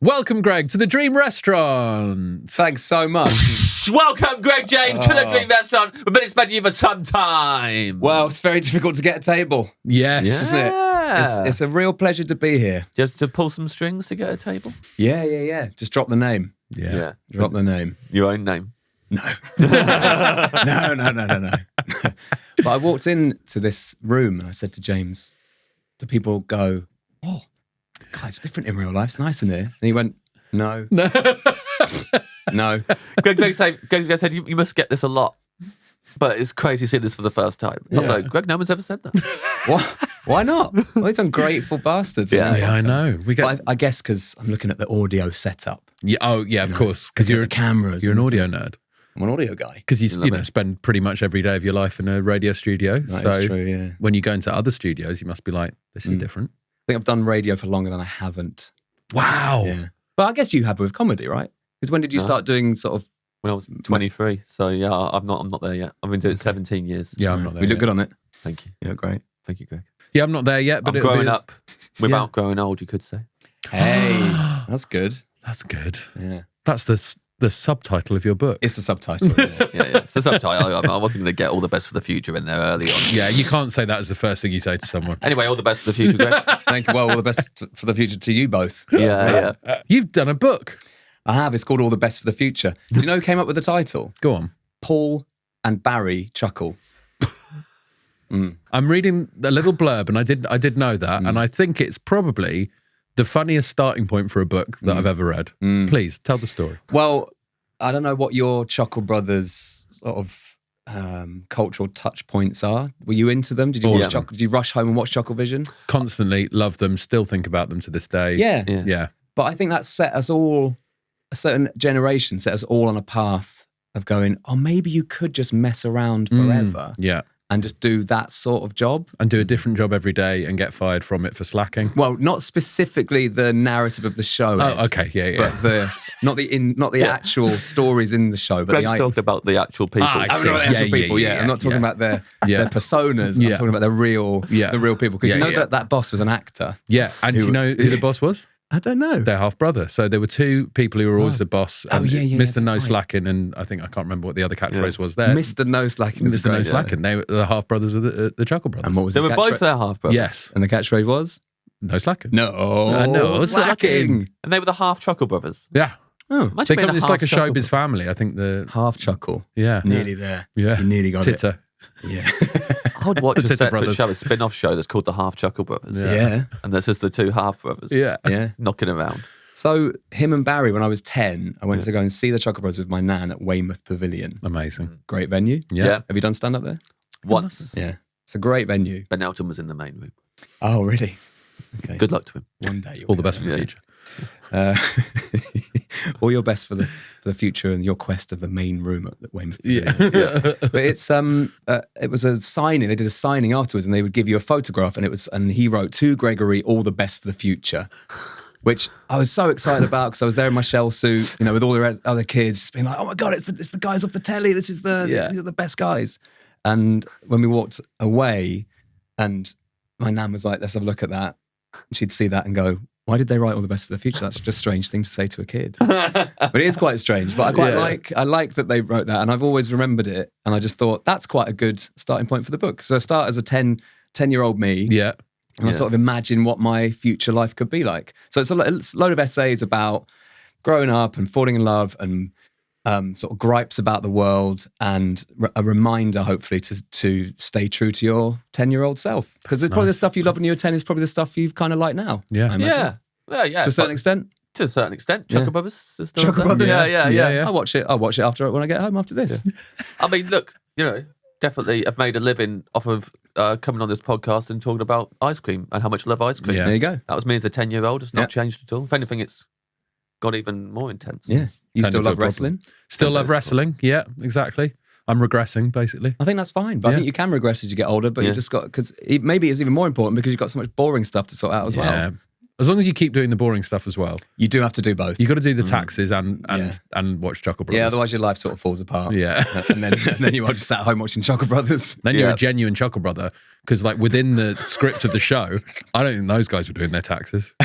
Welcome, Greg, to the Dream Restaurant. Thanks so much. Welcome, Greg James, to the Dream Restaurant. We've been expecting you for some time. Well, it's very difficult to get a table, Yes. isn't it? It's a real pleasure to be here. Just to pull some strings to get a table? Yeah. Just drop the name. Yeah. Drop the name. Your own name? No. No. But I walked into this room and I said to James, do people go, oh, God, it's different in real life. It's nice in here. And he went, no. No. Greg said, you must get this a lot. But it's crazy seeing this for the first time. I was like, Greg, no one's ever said that. What? Why not? Well, it's ungrateful bastards. Yeah, I know. I guess because I'm looking at the audio setup. Yeah. Oh, yeah, of course. Because you're the cameras. You're an audio nerd. I'm an audio guy. Because you spend pretty much every day of your life in a radio studio. That is true, yeah. When you go into other studios, you must be like, this is different. I think I've done radio for longer than I haven't. Wow. Yeah. But I guess you have with comedy, right? Because when did you start doing sort of... When I was 23. So, yeah, I'm not there yet. I've been doing it 17 years. Yeah, I'm not there We look yet. good on it. Thank you. Yeah, great. Thank you, Greg. Yeah, I'm not there yet. But I'm growing up without growing old, you could say. Hey, that's good. That's good. Yeah. That's the subtitle of your book. It's the subtitle. Yeah. It's the subtitle. I wasn't going to get all the best for the future in there early on. Yeah, you can't say that as the first thing you say to someone. Anyway, all the best for the future, Greg. Thank you. Well, all the best for the future to you both. Yeah. You've done a book. I have. It's called All the Best for the Future. Do you know who came up with the title? Go on. Paul and Barry Chuckle. I'm reading a little blurb, and I did know that, and I think it's probably the funniest starting point for a book that I've ever read. Please tell the story. Well, I don't know what your Chuckle Brothers sort of cultural touch points are. Were you into them? Did you watch Did you rush home and watch Chuckle Vision? Constantly love them. Still think about them to this day. Yeah. But I think that set us all, a certain generation set us all on a path of going, oh, maybe you could just mess around forever. Yeah. And just do that sort of job. And do a different job every day and get fired from it for slacking. Well, not specifically the narrative of the show. Ed, Oh, okay. Yeah. But not the actual stories in the show. But Greg's talking about the actual people. I I'm see. not the actual people. Yeah. I'm not talking about their personas. I'm talking about the real people. Because you know that boss was an actor. Yeah. And do you know who the boss was? I don't know. Their half brother. So there were two people who were always the boss. Mr. No right. Slacking, and I can't remember what the other catchphrase was there. Mr. No Slacking. Mr. No Slacking. They were the half brothers of the Chuckle Brothers. And what was They his were both catchphrase? their half brothers. Yes. And the catchphrase was? No Slacking. No Slacking. And they were the half Chuckle Brothers. Yeah. Oh, Imagine being It's half like a Chuckle showbiz family. I think the... half Chuckle. Yeah. Nearly there. Yeah. You nearly got Titter. it. Yeah. I would watch a Titter separate Brothers. show, a spin-off show that's called The Half Chuckle Brothers. Yeah. And this is the two half brothers. Yeah. Knocking around. So him and Barry, when I was 10, I went to go and see the Chuckle Brothers with my nan at Weymouth Pavilion. Amazing. Great venue. Yeah. Have you done stand-up there? Once. Yeah. It's a great venue. Ben Elton was in the main room. Oh, really? Okay. Good luck to him. One day. You'll All be the best for there. the future. All your best for the future and your quest of the main room at the Weymouth Pavilion. But it's it was a signing. They did a signing afterwards, and they would give you a photograph, and he wrote to Gregory, "All the best for the future," which I was so excited about because I was there in my shell suit, with all the other kids, being like, "Oh my god, it's the guys off the telly. These are the best guys." And when we walked away, and my nan was like, "Let's have a look at that," and she'd see that and go, why did they write all the best for the future? That's just a strange thing to say to a kid. But it is quite strange. But I like that they wrote that, and I've always remembered it. And I just thought that's quite a good starting point for the book. So I start as a 10-year-old me. Yeah. And I sort of imagine what my future life could be like. So it's a load of essays about growing up and falling in love and sort of gripes about the world and a reminder, hopefully, to stay true to your 10-year-old self. Because probably the stuff you loved when you were 10 is probably the stuff you kind of like now. Yeah. I imagine. Yeah. To a certain extent. To a certain extent. Chuckle Brothers is still Chuckle there. Brothers. Yeah. I'll watch it after when I get home after this. I mean, look, definitely have made a living off of coming on this podcast and talking about ice cream and how much I love ice cream. Yeah. There you go. That was me as a 10-year-old. It's not changed at all. If anything, it's got even more intense. Yes. You Turned still into love a problem. wrestling? Still love wrestling. Yeah, exactly. I'm regressing, basically. I think that's fine. But I think you can regress as you get older, but you just got, because maybe it's even more important because you've got so much boring stuff to sort out as well. As long as you keep doing the boring stuff as well. You do have to do both. You've got to do the taxes and watch Chuckle Brothers. Yeah, otherwise your life sort of falls apart. Yeah. and then you are just sat at home watching Chuckle Brothers. Then you're a genuine Chuckle Brother, because within the script of the show, I don't think those guys were doing their taxes.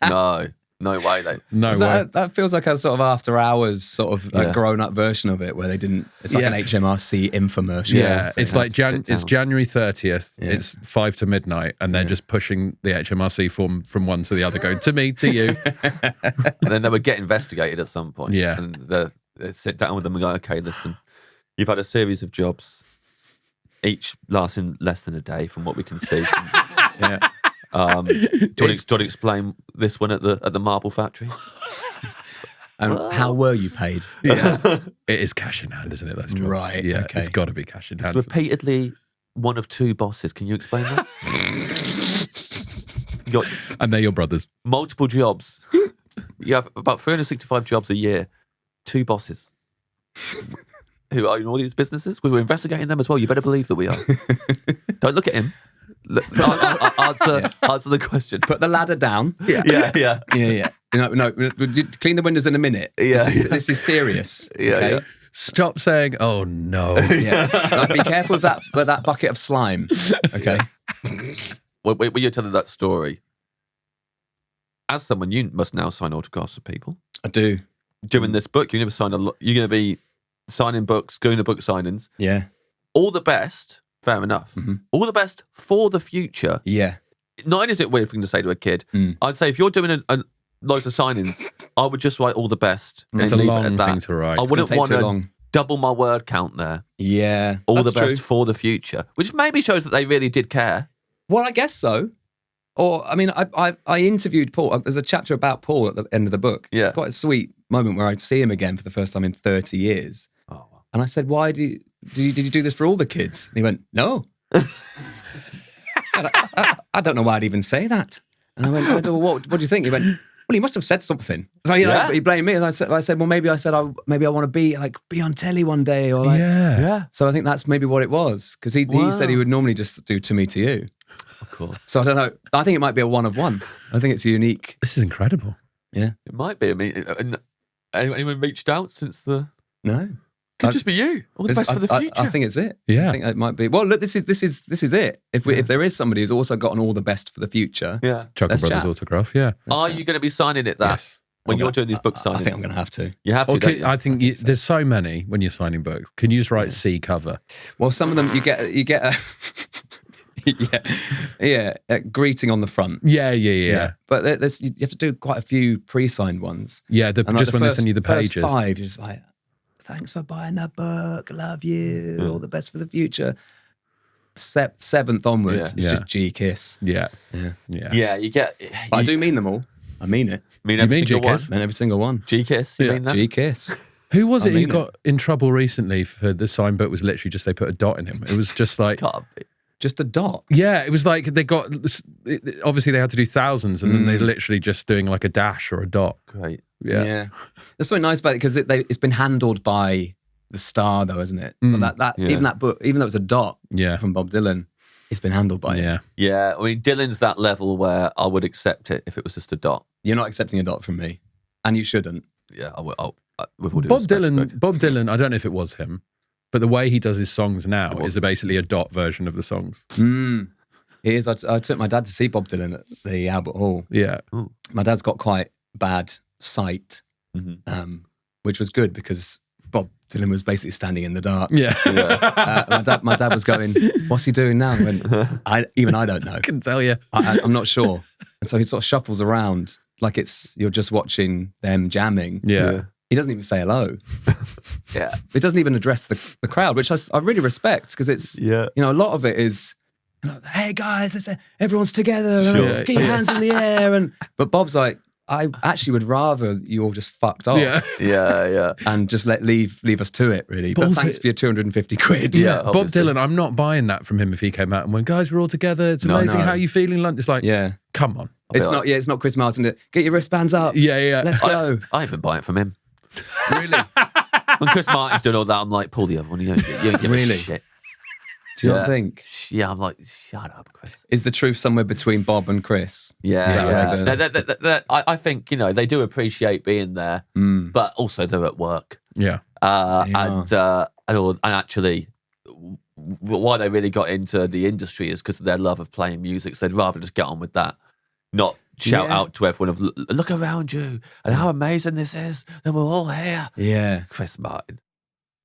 No. No way, though. No way. That feels like a sort of after hours sort of like grown up version of it where they didn't. It's like an HMRC infomercial. Yeah, it's like it's January 30th. Yeah. It's 5 to midnight, and they're just pushing the HMRC form from one to the other, going to me, to you. And then they would get investigated at some point. Yeah. And they sit down with them and go, okay, listen, you've had a series of jobs, each lasting less than a day from what we can see. Do you want to explain this one at the marble factory? And how were you paid? Yeah. It is cash in hand, isn't it? Those jobs. Right. Yeah, okay. it's got to be cash in hand. Repeatedly one of two bosses. Can you explain that? You got and they're your brothers. multiple jobs. You have about 365 jobs a year. Two bosses. Who are in all these businesses? We were investigating them as well. You better believe that we are. Don't look at him. Answer the question. Put the ladder down. Yeah. No, clean the windows in a minute. Yeah. This is serious. Yeah. Stop saying, oh no. Yeah. Like, be careful with that bucket of slime. Okay. When you're telling that story, as someone, you must now sign autographs for people. I do. During this book, you're going to be signing books, going to book signings. Yeah. All the best. Fair enough. Mm-hmm. All the best for the future. Yeah. Not only is it a weird thing to say to a kid, I'd say if you're doing loads of signings, I would just write all the best. It's a long thing to write. I wouldn't want to double my word count there. Yeah. All the best for the future, which maybe shows that they really did care. Well, I guess so. Or, I mean, I interviewed Paul. There's a chapter about Paul at the end of the book. Yeah. It's quite a sweet moment where I see him again for the first time in 30 years. Oh, wow. And I said, why did you do this for all the kids? And he went, no. I don't know why I'd even say that. And I went, what do you think? He went, well, he must have said something. So he blamed me. And I said, well, maybe I want to be on telly one day. Or Yeah. So I think that's maybe what it was. Because he said he would normally just do To Me, To You. Of course. So I don't know. I think it might be a one of one. I think it's unique. This is incredible. Yeah. It might be. I mean, anyone reached out since the... No. Could just be you. All the best for the future. I think it's it. Yeah. I think it might be. Well, look, this is it. If there is somebody who's also gotten all the best for the future. Yeah. Chuckle Brothers autograph, yeah. Are you going to be signing it Yes. When you're doing these book signings? I think I'm going to have to. You have to. I think there's so many when you're signing books. Can you just write C cover? Well, some of them you get a greeting on the front. Yeah. But you have to do quite a few pre-signed ones. Yeah, just when they send you the pages. First 5, you're just like, thanks for buying that book. Love you. All the best for the future. 7th onwards, it's just G-kiss. Yeah. You get... I do mean them all. I mean it. You mean G-kiss? I mean every single one. G-kiss, you mean that? G-kiss. Who was it who got in trouble recently for the signed book? Was literally just they put a dot in him. It was just like... Can't be. Just a dot. Yeah, it was like they got... Obviously, they had to do thousands, and then they literally just doing like a dash or a dot. Great. Yeah. There's something nice about it because it's been handled by the star, though, isn't it? But even that book, even though it's a dot from Bob Dylan, it's been handled by him. Yeah, I mean, Dylan's that level where I would accept it if it was just a dot. You're not accepting a dot from me, and you shouldn't. Yeah, I will. Bob Dylan, I don't know if it was him, but the way he does his songs now is basically a dot version of the songs. It is. I took my dad to see Bob Dylan at the Albert Hall. Yeah. My dad's got quite bad sight, which was good because Bob Dylan was basically standing in the dark. Yeah. My dad was going, what's he doing now? And I don't know. I can tell you. I'm not sure. And so he sort of shuffles around like you're just watching them jamming. Yeah. He doesn't even say hello. Yeah. He doesn't even address the crowd, which I really respect because it's, a lot of it is, hey guys, everyone's together. Sure. Get your hands in the air. But Bob's like, I actually would rather you all just fucked off. Yeah. And just leave us to it, really. But thanks for your 250 quid. Yeah, Bob Dylan, I'm not buying that from him if he came out and went, guys, we're all together. It's amazing. How are you feeling? It's like, come on. It's not Chris Martin. Get your wristbands up. Yeah. Let's go. I even buy it from him. Really? When Chris Martin's doing all that, I'm like, pull the other one. You don't give a shit. Do you not think? Yeah, I'm like, shut up, Chris. Is the truth somewhere between Bob and Chris? Yeah. I think, they do appreciate being there, but also they're at work. Yeah. And actually, why they really got into the industry is because of their love of playing music. So they'd rather just get on with that, not shout out to everyone of look around you and how amazing this is that we're all here. Yeah. Chris Martin.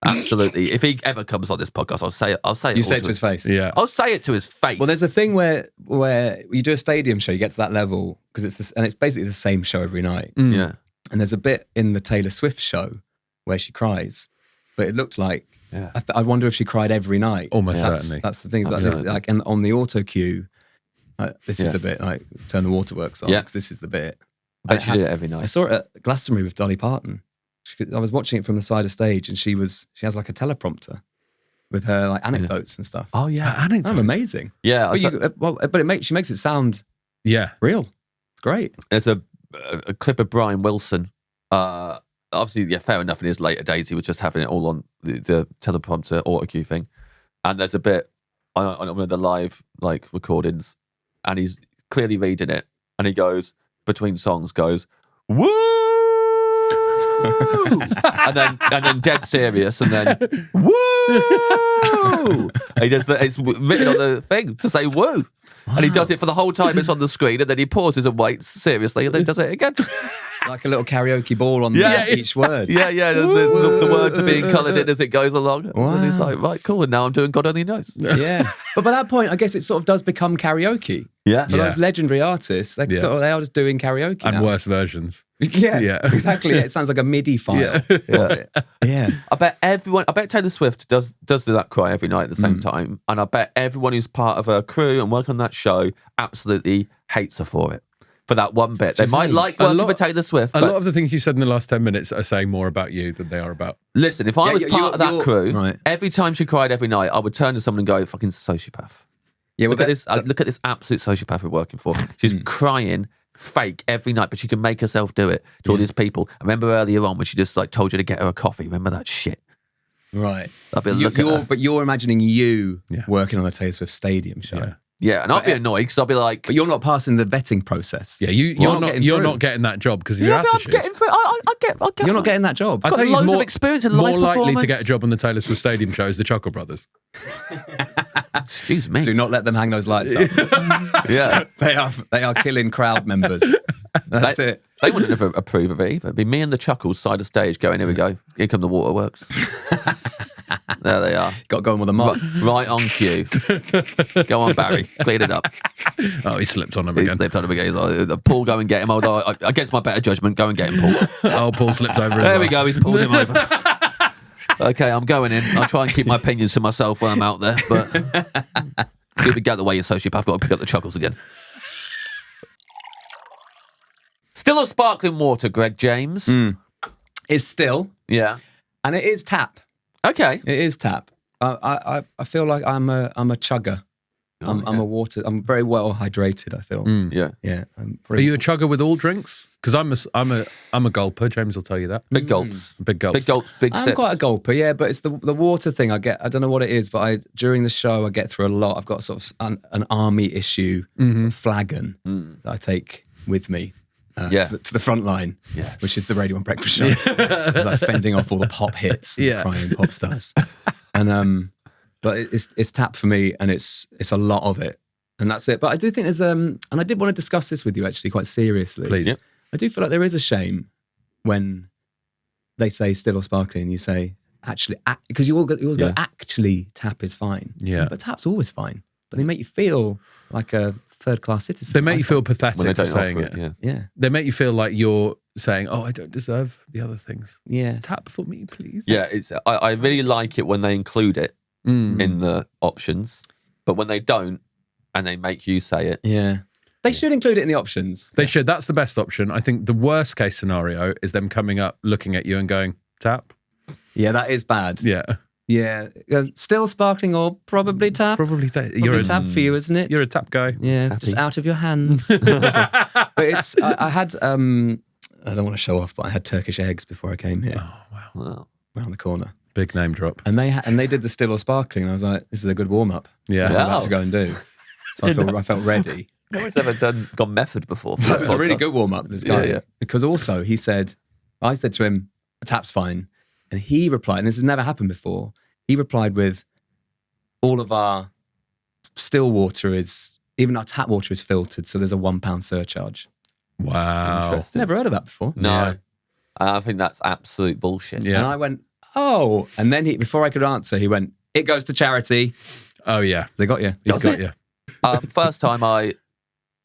Absolutely. If he ever comes on this podcast, I'll say it. You say it to his face. Yeah. I'll say it to his face. Well, there's a thing where you do a stadium show, you get to that level because it's basically the same show every night. Yeah. And there's a bit in the Taylor Swift show where she cries, but it looked like I wonder if she cried every night. Almost certainly. That's the thing. Like and on the auto cue, this is the bit. Like turn the waterworks on because this is the bit. I bet she did it every night. I saw it at Glastonbury with Dolly Parton. I was watching it from the side of stage, and she has like a teleprompter with her like anecdotes and stuff. Oh yeah, anecdotes. Oh, amazing. Yeah, but she makes it sound real. It's great. There's a clip of Brian Wilson. Obviously, fair enough. In his later days, he was just having it all on the teleprompter auto cue thing. And there's a bit on one of the live like recordings, and he's clearly reading it, and he goes between songs, woo. and then dead serious, and then woo. He does it's written on the thing to say woo, and he does it for the whole time it's on the screen, and then he pauses and waits seriously, and then does it again, like a little karaoke ball on each word. Yeah. The words are being coloured in as it goes along. Wow. And he's like, right, cool, and now I'm doing God Only Knows. Yeah, but by that point, I guess it sort of does become karaoke. Yeah, for those legendary artists, they are just doing karaoke and now. worse versions. Yeah, exactly. It sounds like a MIDI file. Yeah. I bet Taylor Swift does do that cry every night at the same time, and I bet everyone who's part of her crew and working on that show absolutely hates her for it. For that one bit, they might like working with Taylor Swift. A lot of the things you said in the last 10 minutes are saying more about you than they are about. Listen, if I was part of that crew, right. every time she cried every night, I would turn to someone and go, "Fucking sociopath." Yeah, look at this absolute sociopath we're working for. She's crying fake every night, but she can make herself do it to all these people. I remember earlier on when she just like told you to get her a coffee. Remember that shit? Right. But you're imagining you working on a Taylor Swift stadium show. Yeah, and I'll be annoyed because I'll be like, but you're not passing the vetting process. Yeah, you're not getting that job because of your attitude. I'm getting through. I get. You're not getting that job. I've got loads of experience in live more performance. likely to get a job on the Taylor Swift Stadium show is the Chuckle Brothers. Excuse me. Do not let them hang those lights up. Yeah, they are killing crowd members. That's it. They wouldn't have approve of it either. It'd be me and the Chuckles side of stage going, here we go. Here come the waterworks. There they are. Got going with a mop. Right on cue. Go on, Barry. Clean it up. Oh, he slipped on him again. He slipped on him again. He's like, Paul, go and get him. Although, against my better judgment, go and get him, Paul. Oh, Paul slipped over. There we go. He's pulled him over. Okay, I'm going in. I'll try and keep my opinions to myself when I'm out there. But if we get the way you're sociopath, I've got to pick up the Chuckles again. Still or sparkling water, Greg James? It's still. Yeah. And it is tap. Okay. It is tap. I feel like I'm a chugger. I'm a water. I'm very well hydrated. I feel. Yeah. Are you a chugger with all drinks? Because I'm a gulper. James will tell you that. Big gulps. Big gulps. Big gulps. Big sips. I'm quite a gulper. Yeah, but it's the water thing. I don't know what it is, but during the show I get through a lot. I've got sort of an army issue sort of flagon that I take with me. To the front line, which is the Radio 1 Breakfast Show. Like fending off all the pop hits, crying pop stars. And but it's tap for me, and it's a lot of it, and that's it. But I do think there's and I did want to discuss this with you actually quite seriously. Please. Yep. I do feel like there is a shame when they say still or sparkling, and you say actually, because you always go actually tap is fine. Yeah, but tap's always fine. But they make you feel like a third-class citizen. They make you feel pathetic for saying it. Yeah. They make you feel like you're saying, "Oh, I don't deserve the other things." Yeah. Tap for me, please. Yeah, I really like it when they include it in the options, but when they don't and they make you say it. Yeah. They should include it in the options. They should. That's the best option. I think the worst case scenario is them coming up, looking at you and going, "Tap." Yeah, that is bad. Yeah. Yeah, still sparkling or probably tap. Probably tap. You're a tap for you, isn't it? You're a tap guy. Yeah, Tappy. just out of your hands. But it's. I had. I don't want to show off, but I had Turkish eggs before I came here. Oh wow! Around the corner. Big name drop. And they did the still or sparkling. And I was like, this is a good warm up. Yeah, I'm about to go and do. So I felt ready. No one's ever gone method before. That was a really good warm up. This guy, Yeah. because also I said to him, "Tap's fine," and he replied, and this has never happened before. He replied with, all of our still water even our tap water is filtered, so there's a £1 surcharge. Wow. Interesting. Never heard of that before. No. Yeah. I think that's absolute bullshit. Yeah. And I went, oh. And then before I could answer, he went, it goes to charity. Oh, yeah. They got you. He's got you. First time I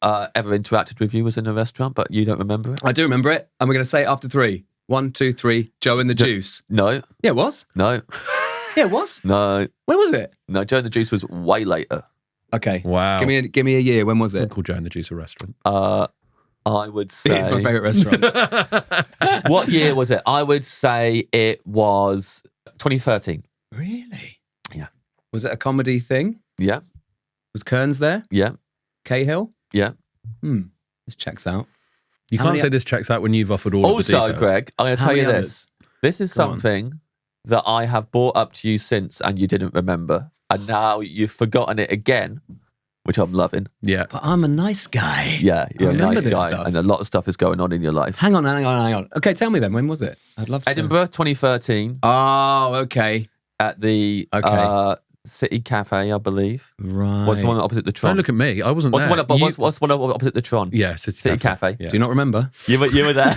ever interacted with you was in a restaurant, but you don't remember it? I do remember it. And we're going to say it after 3. 1, 2, 3. Joe and the Juice. No. Yeah, it was. No. Yeah, it was. No. When was it? No, Joe and the Juice was way later. Okay. Wow. Give me a year. When was Don't it? call Joe and the Juice a restaurant. I would say... It's my favourite restaurant. What year was it? I would say it was 2013. Really? Yeah. Was it a comedy thing? Yeah. Was Kearns there? Yeah. Cahill? Yeah. This checks out. You How can't many- say this checks out when you've offered all of the Also, details. Greg, I'm going to How tell you many this. others? This is Go on. something that I have brought up to you since and you didn't remember. And now you've forgotten it again, which I'm loving. Yeah. But I'm a nice guy. Yeah, you're a remember nice this guy. stuff. And a lot of stuff is going on in your life. Hang on. Okay, tell me then. When was it? I'd love to. Edinburgh, 2013, Oh, okay. at the Okay. City Cafe, I believe. Right. What's the one opposite the Tron? Don't look at me. I wasn't What's there. the one, what's the one opposite the Tron? Yeah, City Cafe. Yeah. Do you not remember? You were there.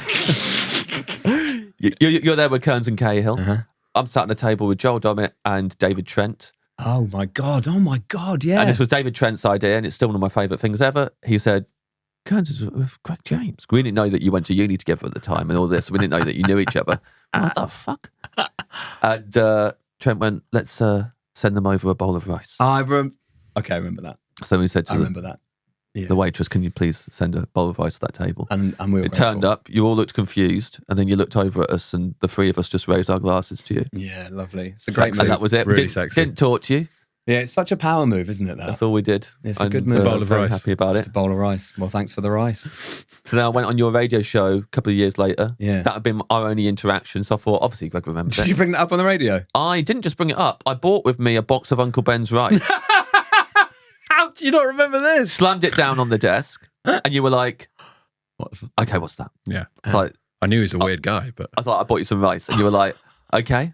You're there with Kearns and Cahill. Uh-huh. I'm sat at a table with Joel Dommett and David Trent. Oh my God. Yeah. And this was David Trent's idea, and it's still one of my favourite things ever. He said, Kearns is with Greg James. We didn't know that you went to uni together at the time and all this. We didn't know that you knew each other. What the fuck? And Trent went, let's send them over a bowl of rice. Okay, I remember that. So we said I to remember that. Yeah. the waitress, can you please send a bowl of rice to that table? And we were It turned grateful. up, you all looked confused, and then you looked over at us, and the three of us just raised our glasses to you. Yeah, lovely. It's a great Sexy. And move. that was it. Really We sexy. didn't talk to you. Yeah, it's such a power move, isn't it? That's all we did. It's a And, good move. Bowl of very rice. happy about Just it. a bowl of rice. Well, thanks for the rice. So then I went on your radio show a couple of years later. Yeah. That had been our only interaction. So I thought, obviously, Greg remembers Did you it. bring that up on the radio? I didn't just bring it up. I bought with me a box of Uncle Ben's rice, How do you not remember this? slammed it down on the desk, and you were like, okay, what's that? Yeah. It's like, I knew he was a weird guy, but I thought I bought you some rice, and you were like, okay.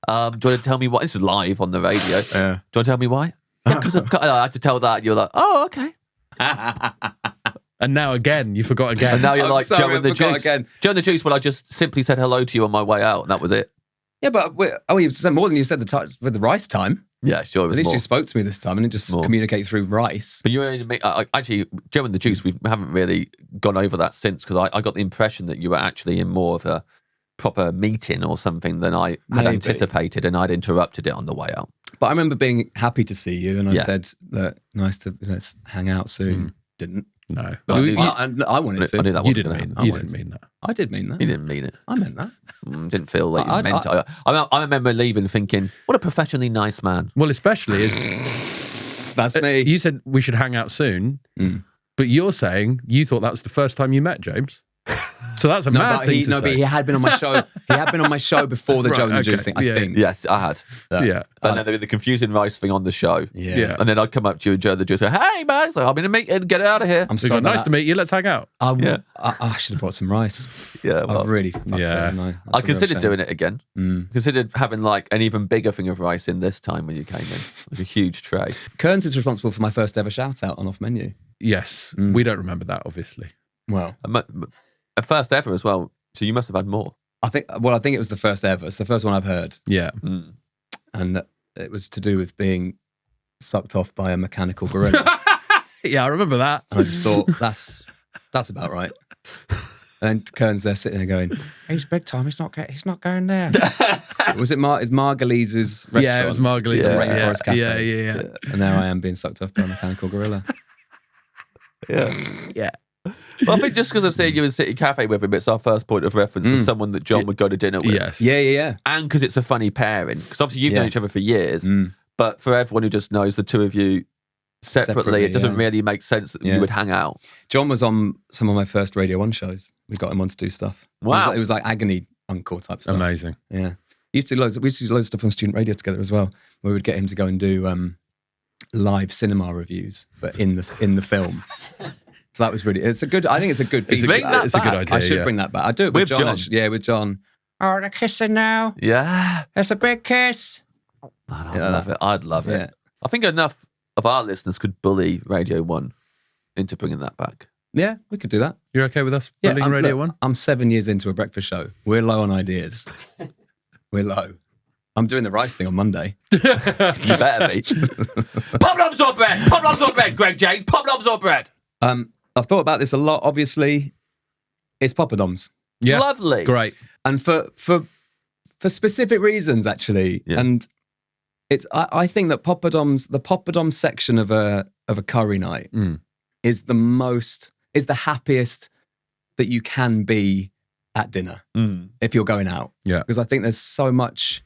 Do you want to tell me why? This is live on the radio. Yeah. Do you want to tell me why? Yeah, because I had to tell that. And you were like, oh, okay. and now again, you forgot again. And now you're I'm like sorry, Joe I and the forgot Juice. again. Joe and the Juice, when I just simply said hello to you on my way out, and that was it. Yeah, but you said more than you said with the rice time. Yeah, sure, it was At least more. you spoke to me this time and didn't just More. communicate through rice. But you were actually, Joe and the Juice, we haven't really gone over that since, because I got the impression that you were actually in more of a proper meeting or something than I had Maybe. anticipated, and I'd interrupted it on the way out. But I remember being happy to see you, and I Yeah. said that let's hang out soon. Didn't. no. But You- I wanted to. I knew that you wasn't didn't going to mean happen. you I didn't wanted mean that. I did mean that. You didn't mean it. I meant that. Didn't feel like you I- meant it. I remember leaving thinking, what a professionally nice man. Well, especially as That's me. you said we should hang out soon, Mm. but you're saying you thought that was the first time you met James. So that's a mad but thing to but say. he had been on my show. He had been on my show before the Right, Joe and the okay. Juice thing. I Yeah. think. Yes, I had. yeah. And then there was the confusing rice thing on the show. Yeah. Yeah. And then I'd come up to you and Joe the Juice and say, hey, man, it's like, I'm in a meeting, get out of here. I'm So sorry. nice about to meet you. Let's hang out. that. Yeah. I should have brought some rice. Yeah, well, I've really fucked Yeah. it. haven't I? That's I a real considered shame. doing it again. Mm. Considered having like an even bigger thing of rice in this time when you came in. Like a huge tray. Kearns is responsible for my first ever shout out on Off Menu. Yes, Mm. we don't remember that, obviously. Well, A first ever as well. So you must have had more. I think it was the first ever. It's the first one I've heard, Yeah. Mm. and it was to do with being sucked off by a mechanical gorilla. Yeah, I remember that. And I just thought that's about right. And Kearns there sitting there going, "He's big time. He's not going there." Was it Margalise's restaurant? Yeah, it was Margulies. Yeah. Rainforest Cafe. Yeah. And there I am being sucked off by a mechanical gorilla. Yeah. Yeah. Well, I think just because I've seen you in City Cafe with him, it's our first point of reference for someone that John would go to dinner with. Yes. Yeah. And because it's a funny pairing. Because obviously you've Yeah. known each other for years, Mm. but for everyone who just knows the two of you separately, it doesn't yeah. really make sense that Yeah. you would hang out. John was on some of my first Radio 1 shows. We got him on to do stuff. Wow. It was like agony uncle type stuff. Amazing. Yeah. We used to do loads of stuff on student radio together as well. We would get him to go and do live cinema reviews, but in the film. So that was really, I think it's a good It's a, feature. Bring that it's a good back. idea. I should yeah. bring that back. I do it with With John. John. actually. Yeah, with John. Oh, they're kissing now. Yeah. It's a big kiss. I'd Yeah. love it. I'd love Yeah. it. I think enough of our listeners could bully Radio 1 into bringing that back. Yeah, we could do that. You're okay with us building Radio 1? I'm 7 years into a breakfast show. We're low on ideas. We're low. I'm doing the rice thing on Monday. You better be. Poppadoms or bread? Poppadoms or bread, Greg James? Poppadoms or bread? I've thought about this a lot. Obviously, it's poppadoms. Yeah. Lovely. Great. And for specific reasons, actually. Yeah. And I think that the poppadom section of a curry night is the happiest that you can be at dinner if you're going out. Yeah. Because I think there's so much,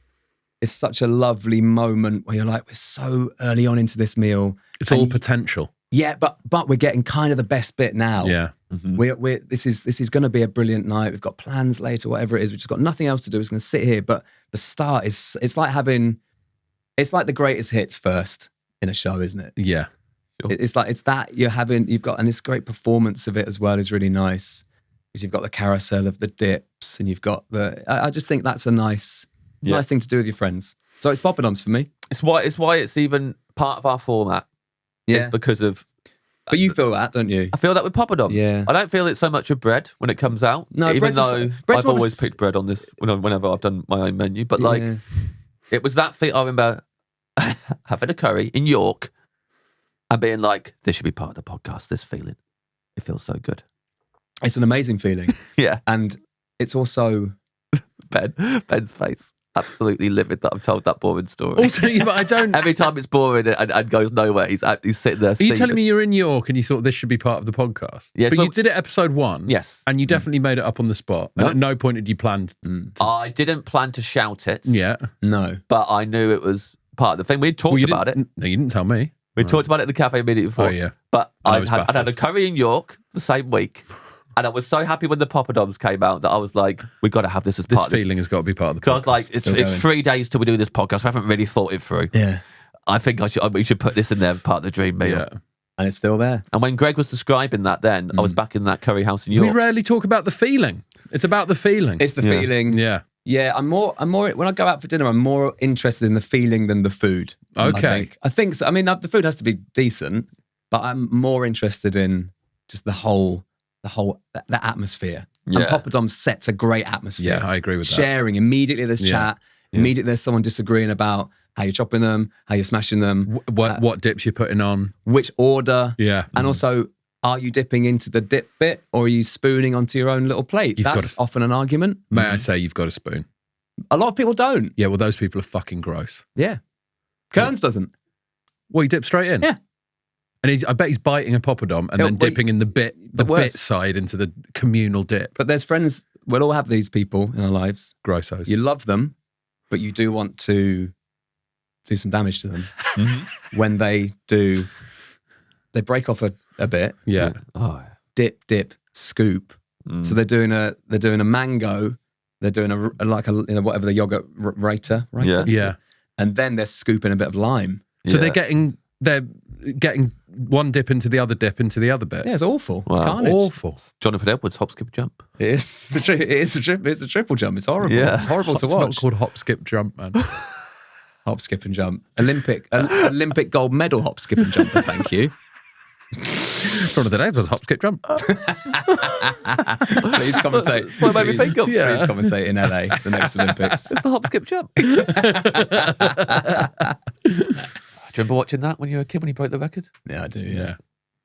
it's such a lovely moment where you're like, we're so early on into this meal. It's all potential. Yeah, but we're getting kind of the best bit now. Yeah. Mm-hmm. This is going to be a brilliant night. We've got plans later, whatever it is. We've just got nothing else to do. We're just going to sit here. But the start it's like the greatest hits first in a show, isn't it? Yeah. It's like, it's that you've got, and this great performance of it as well is really nice. Because you've got the carousel of the dips and you've got I just think that's a nice thing to do with your friends. So it's poppadoms for me. It's why it's even part of our format. Yeah. It's because of... But you feel that, don't you? I feel that with poppadoms. Yeah. I don't feel it so much with bread when it comes out. No, even bread's though bread's I've more of a always picked bread on this whenever I've done my own menu. But like, Yeah. it was that thing. I remember having a curry in York and being like, this should be part of the podcast, this feeling. It feels so good. It's an amazing feeling. Yeah. And it's also... Ben's face. Absolutely livid that I've told that boring story. Also, but I don't... Every time it's boring and goes nowhere, he's sitting there. Are you telling me you're in York and you thought this should be part of the podcast? Yes, But well- you did it episode 1. Yes. And you definitely made it up on the spot. And at no point did you plan to... I didn't plan to shout it, Yeah. No. but I knew it was part of the thing. We'd talked you about it. didn't- No, you didn't tell me. We talked about it in the cafe immediately before. Oh, yeah. But I I'd was had a baffled. curry in York the same week. And I was so happy when the poppadoms came out that I was like, we've got to have this as This part of this. feeling has got to be part of the podcast. Because I was like, it's Still going. 3 days till we do this podcast. We haven't really thought it through. Yeah. I think we should put this in there as part of the dream meal. Yeah. And it's still there. And when Greg was describing that then, I was back in that curry house in We York. rarely talk about the feeling. It's about the feeling. It's the feeling. Yeah. Yeah, I'm more when I go out for dinner, I'm more interested in the feeling than the food. Okay. I think so. I mean, the food has to be decent, but I'm more interested in just the atmosphere. Yeah. And poppadom sets a great atmosphere. Yeah, I agree with that. Sharing, immediately there's Yeah. chat, immediately there's someone disagreeing about how you're chopping them, how you're smashing them, What dips you're putting on. which order. Yeah. And also, are you dipping into the dip bit or are you spooning onto your own little plate? You've got That's to- often an argument. May I say you've got a spoon? A lot of people don't. Yeah, well, those people are fucking gross. Yeah. Kearns doesn't. Well, you dip straight in? Yeah. And I bet he's biting a poppadom and then Wait, dipping in the bit worse. side into the communal dip. But there's friends, we'll all have these people in our lives. Grossos. You love them, but you do want to do some damage to them when they break off a bit, Yeah. Oh, dip, scoop. So they're doing a mango, they're doing whatever the yogurt rater, right? Yeah. Yeah. And then they're scooping a bit of lime. So Yeah. they're getting one dip into the other bit. Yeah, it's awful. It's Wow. carnage. Awful. Jonathan Edwards, hop, skip, jump. It's the triple jump. It's horrible. Yeah. It's horrible to It's watch. not called hop, skip, jump, man. Hop, skip, and jump. Olympic gold medal hop, skip, and jumper. Thank you. One of the days was hop, skip, jump. Please commentate. What made me think of? Yeah. Please commentate in LA the next Olympics. It's the hop, skip, jump. Do you remember watching that when you were a kid when he broke the record? Yeah, I do. Yeah.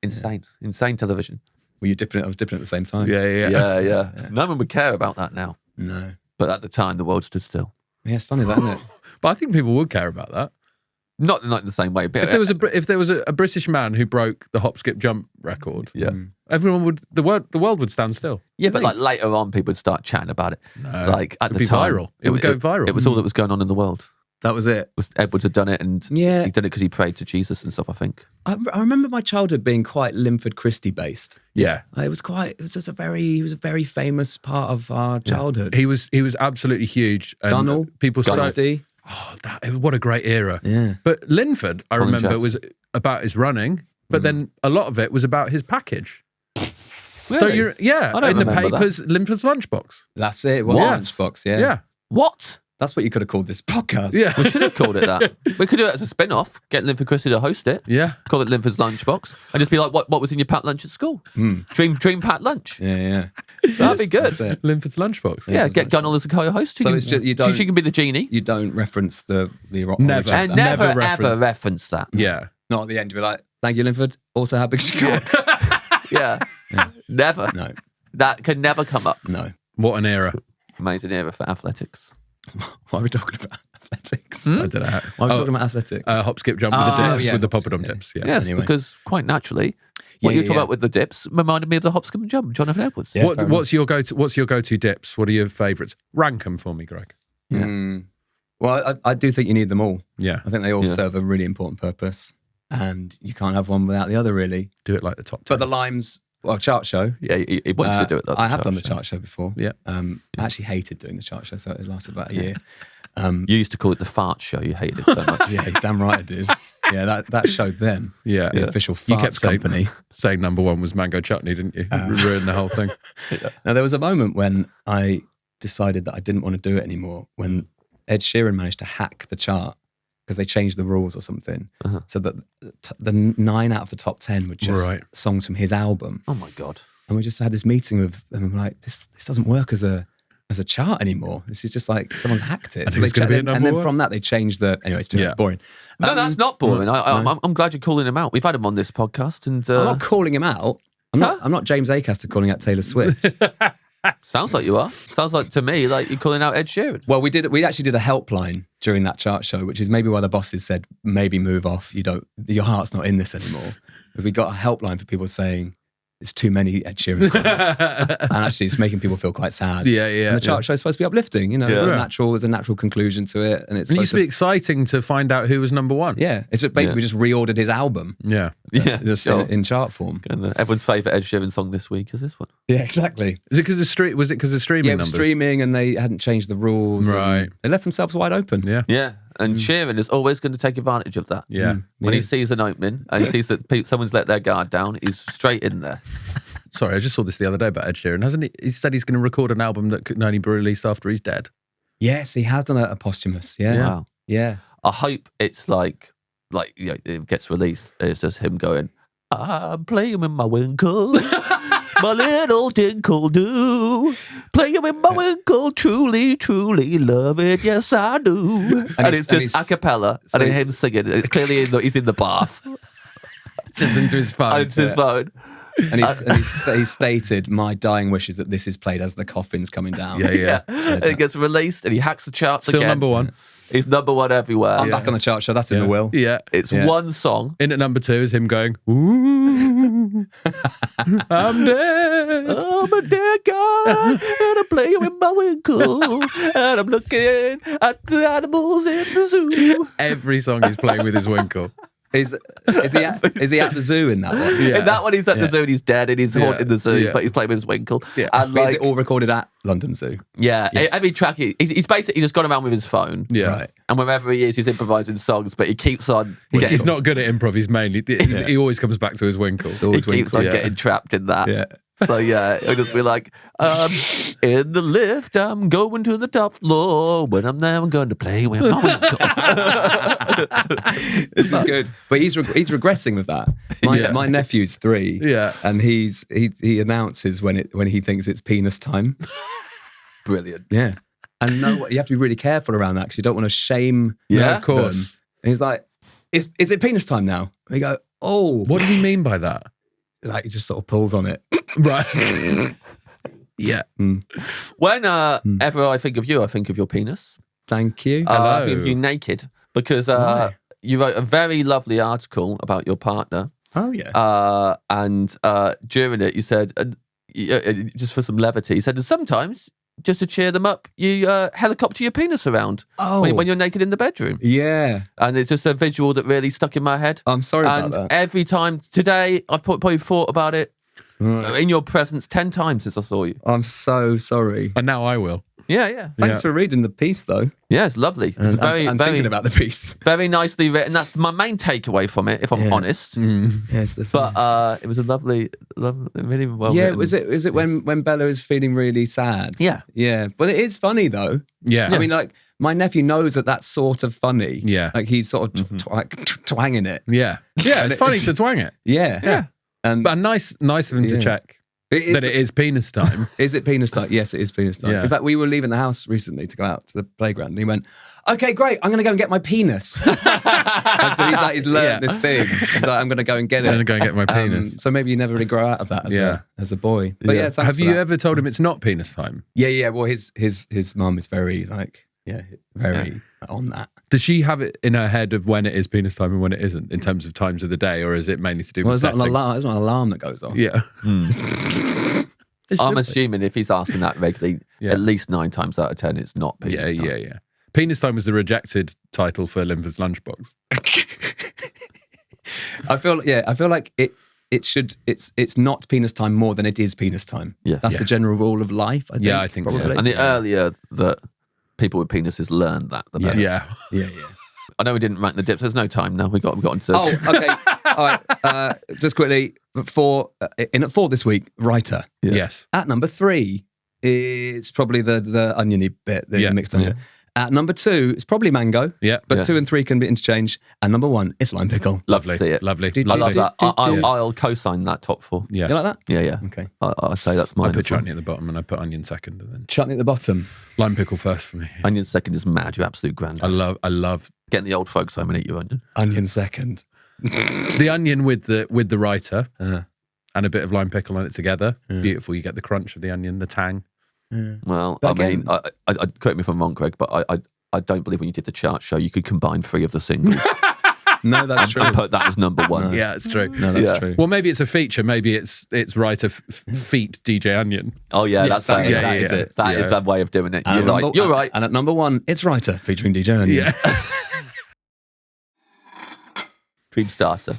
Insane television. Were you dipping it? I was dipping at the same time. Yeah. Yeah. No one would care about that now. No. But at the time, the world stood still. Yeah, it's funny, that, isn't it? But I think people would care about that. Not in the same way. But If there was a British man who broke the hop, skip, jump record, yeah. everyone would the world would stand still. Yeah, but like later on, people would start chatting about it. Like at It'd the be time, viral. It would go viral. It was all that was going on in the world. That was it. Edwards had done it, and Yeah. he did it because he prayed to Jesus and stuff. I think. I remember my childhood being quite Linford Christie based. Yeah. He was a very famous part of our childhood. He was absolutely huge. And Gunnell, people say, Christie. what a great era. Yeah. But Linford, I Colin remember, Jackson. was about his running, but then a lot of it was about his package. So Really? yeah, I don't in the remember papers, Linford's lunchbox. That's it. It was What? Lunchbox, yeah. Yeah. What? That's what you could have called this podcast. Yeah. We should have called it that. We could do it as a spin-off. Get Linford Christie to host it. Yeah. Call it Linford's Lunchbox. And just be like, what was in your packed lunch at school? Dream packed lunch. Yeah. That'd be good. That's it. Linford's Lunchbox. Yeah, get Gunnell as a co-host. So it's just, you don't. She can be the genie. You don't reference the Never. And Never never reference. ever reference that. Yeah. Not at the end. You're like, thank you, Linford. Also, how big's your cock? Yeah. Never. No. That can never come up. No. What an era. Amazing era for athletics. Why are we talking about athletics? I don't know. Why are we talking about athletics? Hop, skip, jump with the dips, yeah, with the hop, skip, poppadom yeah. dips. Yeah. Yes, Anyway. because quite naturally, what you talk about with the dips reminded me of the hop, skip, and jump, John Evan Edwards. Yeah, What's your go-to dips? What are your favourites? Rank them for me, Greg. Well, I do think you need them all. Yeah. I think they all serve a really important purpose, and you can't have one without the other, really. Do it like the top 10. But the limes, well, chart show. Yeah, he wants to do it. I have done the chart show before. Yeah. I actually hated doing the chart show, so it lasted about a year. You used to call it the fart show. You hated it so much. Yeah, damn right I did. Yeah, that showed them. Yeah. The official You farts kept company. saying number one was mango chutney, didn't you? Ruined the whole thing. Now, there was a moment when I decided that I didn't want to do it anymore, when Ed Sheeran managed to hack the chart because they changed the rules or something, so that the 9 out of the top 10 were just songs from his album. Oh my God. And we just had this meeting with them, and we're like, this doesn't work as a chart anymore. This is just like someo's hacked it. I think it's gonna be at number and then one. from that, they changed the. Anyway, it's too boring. No, that's not boring. I'm glad you're calling him out. We've had him on this podcast, and I'm not calling him out. I'm not James Acaster calling out Taylor Swift. sounds like you are. Sounds like to me like you're calling out Ed Sheeran. Well, we actually did a helpline during that chart show, which is maybe why the bosses said, maybe move off. Your heart's not in this anymore. But we got a helpline for people saying, it's too many Ed Sheeran songs. And actually it's making people feel quite sad. Yeah. And the chart show is supposed to be uplifting, there's a natural conclusion to it. And It used to be exciting to find out who was number one. Yeah. It's basically we just reordered his album. Yeah. Just in chart form. And everyone's favourite Ed Sheeran song this week is this one. Yeah, exactly. Was it because of streaming Yeah, it numbers? was streaming and they hadn't changed the rules. Right. They left themselves wide open. Yeah. Yeah. And Sheeran is always going to take advantage of that. Yeah. When he sees an opening and he sees that someone's let their guard down, he's straight in there. Sorry, I just saw this the other day about Ed Sheeran. Hasn't he? He said he's going to record an album that can only be released after he's dead. Yes, he has done a posthumous. Yeah. Wow. Yeah. I hope it's like it gets released. And it's just him going, I'm playing with my winkle, my little dinkle do. Playing with my winkle, truly, truly love it. Yes, I do. And it's just a cappella, and then him singing. It's clearly he's in the bath. Just into his phone. And it's his phone. And he stated, my dying wish is that this is played as the coffin's coming down. Yeah. And it gets released, and he hacks the charts Still again. number one. He's number one everywhere. I'm back on the chart show. That's in the will. Yeah. It's one song. In at number 2 is him going, ooh, I'm dead. I'm a dead guy, and I'm playing with my winkle, and I'm looking at the animals in the zoo. Every song he's playing with his winkle. Is he at the zoo in that one? Yeah. In that one, he's at the zoo and he's dead and he's haunting the zoo, Yeah. but he's playing with his winkle. Yeah. And But is it all recorded at London Zoo? Yes. every track, he's basically just gone around with his phone. Yeah. Right. And wherever he is, he's improvising songs, but he keeps on He's not good at improv. He's mainly, he always comes back to his winkle. He keeps on getting trapped in that. Yeah. So he'll just be like, in the lift, I'm going to the top floor. When I'm there, I'm going to play with my winkle. This is good. But he's regressing with that. My nephew's 3. Yeah. And he announces when he thinks it's penis time. Brilliant. Yeah. And you have to be really careful around that because you don't want to shame Yeah, of course. them. And he's like, is it penis time now? And they go, oh. What does he mean by that? Like he just sort of pulls on it. Right. Yeah. Whenever I think of you, I think of your penis. Thank you. I think of you naked because you wrote a very lovely article about your partner. Oh, yeah. And during it, you said, just for some levity, you said, and sometimes, just to cheer them up, you helicopter your penis around when you're naked in the bedroom. Yeah. And it's just a visual that really stuck in my head. I'm sorry about And that. every time today, I've probably thought about it in your presence 10 times since I saw you. I'm so sorry. And now I will. Yeah. Thanks for reading the piece, though. Yeah, it's lovely. It's And thinking about the piece. very nicely written. That's my main takeaway from it, if I'm honest. Yes, But it was a lovely, really well yeah. written. Was it when Bella is feeling really sad? Yeah. But it is funny though. Yeah. I mean, like my nephew knows that that's sort of funny. Yeah. Like he's sort of twanging it. Yeah. It's funny to twang it. Yeah. And But nice of him to check that it is penis time. Is it penis time? Yes, it is penis time. Yeah. In fact, we were leaving the house recently to go out to the playground, and he went, "Okay, great, I'm going to go and get my penis." And so he's learned this thing. He's like, "I'm going to go and get it. I'm going to go and get my penis. So maybe you never really grow out of that as a boy. But thanks Have for you that. ever told him it's not penis time? Yeah. Well, his mum is very very on that. Does she have it in her head of when it is penis time and when it isn't, in terms of times of the day, or is it mainly to do Well, with it's not setting? an alarm that goes off. Yeah. I'm assuming if he's asking that regularly, at least 9 times out of 10, it's not penis time. Yeah. Penis time was the rejected title for Linford's Lunchbox. I feel like it's not penis time more than it is penis time. Yeah. That's the general rule of life. I think. Yeah, I think so. probably. And the earlier that people with penises learn that, the better. Yeah. Yeah. I know we didn't rank the dips. There's no time now. We got into. Oh, okay. All right. Just quickly, at 4 this week, writer. Yeah. Yes. At number 3, it's probably the oniony bit that you mixed onion. At number 2, it's probably mango. Yeah. But 2 and 3 can be interchanged. And number 1, it's lime pickle. Lovely. See it. Lovely. I love that. do. I'll co-sign that top 4. Yeah. You like that? Yeah. Okay. I'll say that's mine. I put as well. chutney at the bottom and I put onion second, and then Chutney at the bottom. lime pickle first for me. Onion second is mad. You absolute grand. I love Getting the old folks home and eat your onion. Onion second. the onion with the writer and a bit of lime pickle on it together. Beautiful. You get the crunch of the onion, the tang. Well, But I mean, I correct me if I'm wrong, Greg, but I don't believe when you did the chart show you could combine 3 of the singles No, that's true. and put that as number 1. Yeah, it's true. No, that's true. Well, maybe it's a feature. Maybe it's writer feat DJ Onion. Oh yeah, that's that- fair. yeah, That yeah, is yeah. it. That is that way of doing it. And You're right. And at number 1, it's writer featuring DJ Onion. Yeah. Dream starter.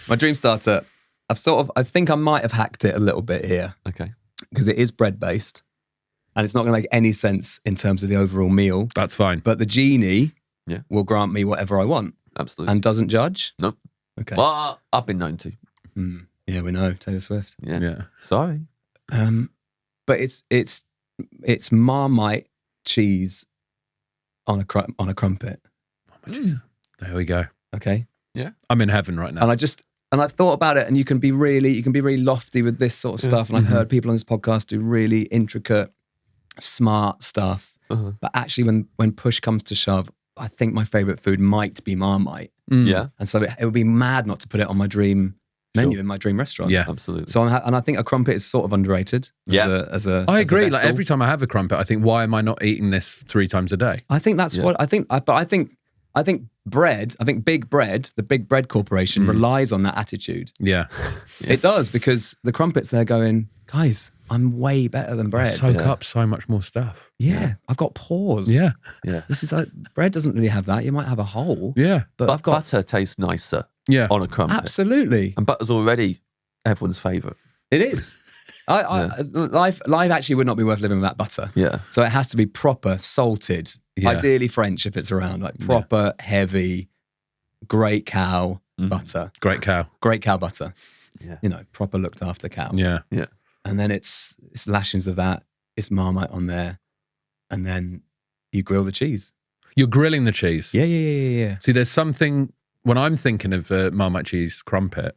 My dream starter, I think I might have hacked it a little bit here Okay. because it is bread based and it's not going to make any sense in terms of the overall meal. That's fine. But the genie Yeah. will grant me whatever I want Absolutely. and doesn't judge. Nope. Okay. Well, I've been known to. Yeah, we know Taylor Swift. Yeah. Yeah. Sorry. But it's Marmite cheese on a crumpet. There we go. Okay. I'm in heaven right now. And I've thought about it, and you can be really lofty with this sort of stuff. And I've heard people on this podcast do really intricate, smart stuff. But actually, when push comes to shove, I think my favorite food might be Marmite. Yeah. And so it would be mad not to put it on my dream menu in my dream restaurant. Yeah. Absolutely. So and I think a crumpet is sort of underrated. As a I as a agree. Like vessel. every time I have a crumpet, I think, why am I not eating this 3 times a day? I think that's what I think. But I think bread. I think Big Bread, the Big Bread Corporation, relies on that attitude. Yeah. It does, because the crumpets there going, guys, I'm way better than bread. Soak up so much more stuff. Yeah, I've got pores. Yeah. Yeah. This is like, bread doesn't really have that. You might have a hole. Yeah. But I've got butter tastes nicer Yeah. on a crumpet. absolutely. And butter's already everyone's favourite. It is. Life actually would not be worth living without butter. Yeah. So it has to be proper, salted, Yeah. ideally French if it's around, like proper, heavy, great cow butter. Great cow. Great cow butter. Yeah. You know, proper looked after cow. Yeah. Yeah. And then it's lashings of that, it's Marmite on there, and then you grill the cheese. You're grilling the cheese. Yeah. See, there's something, when I'm thinking of Marmite cheese crumpet,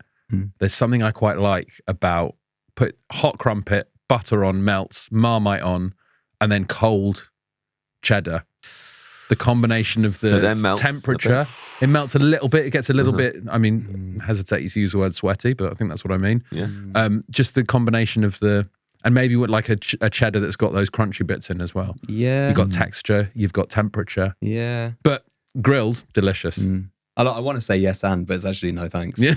there's something I quite like about put hot crumpet, butter on, melts, Marmite on, and then cold cheddar. The combination of the then melts temperature, it melts a little bit. It gets a little bit, I mean, hesitate to use the word sweaty, but I think that's what I mean. Yeah. Just the combination of and maybe with like a cheddar that's got those crunchy bits in as well. Yeah. You've got texture, you've got temperature, Yeah. but grilled, delicious. I want to say yes and, but it's actually no thanks. Yeah.